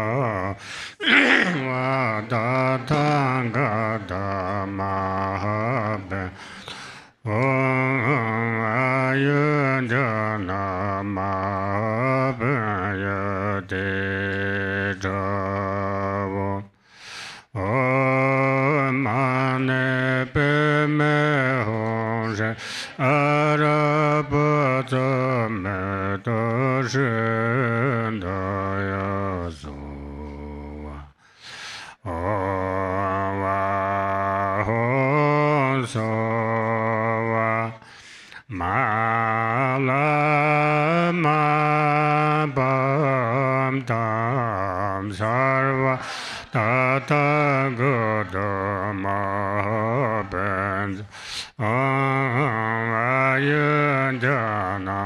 D: Vadatanga Damahabe Om Ayundana Mahabhayadejavo Om Mane Peme Hoshe Arabata Metoshe Dayazu Om Vahon Sova Malama Bamdam Sarva Tathagadamahabens Om Ayundana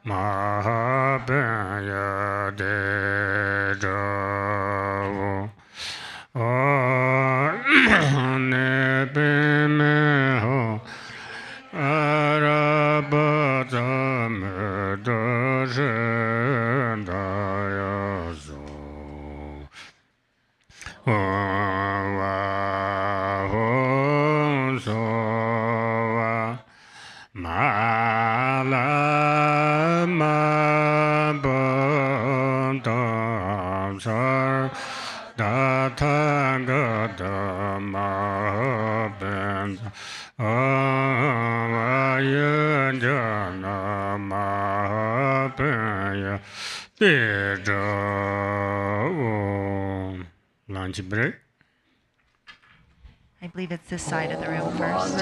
D: Mahabhayadejavo Om Nebemeho Arabata Medoshe Dayazu Om Vahon Sova Malama Bamdam Sar Tathagadamahabens Om Ayundana Mahabhayadejavo. Lunch break.
C: I believe it's this side of the room first.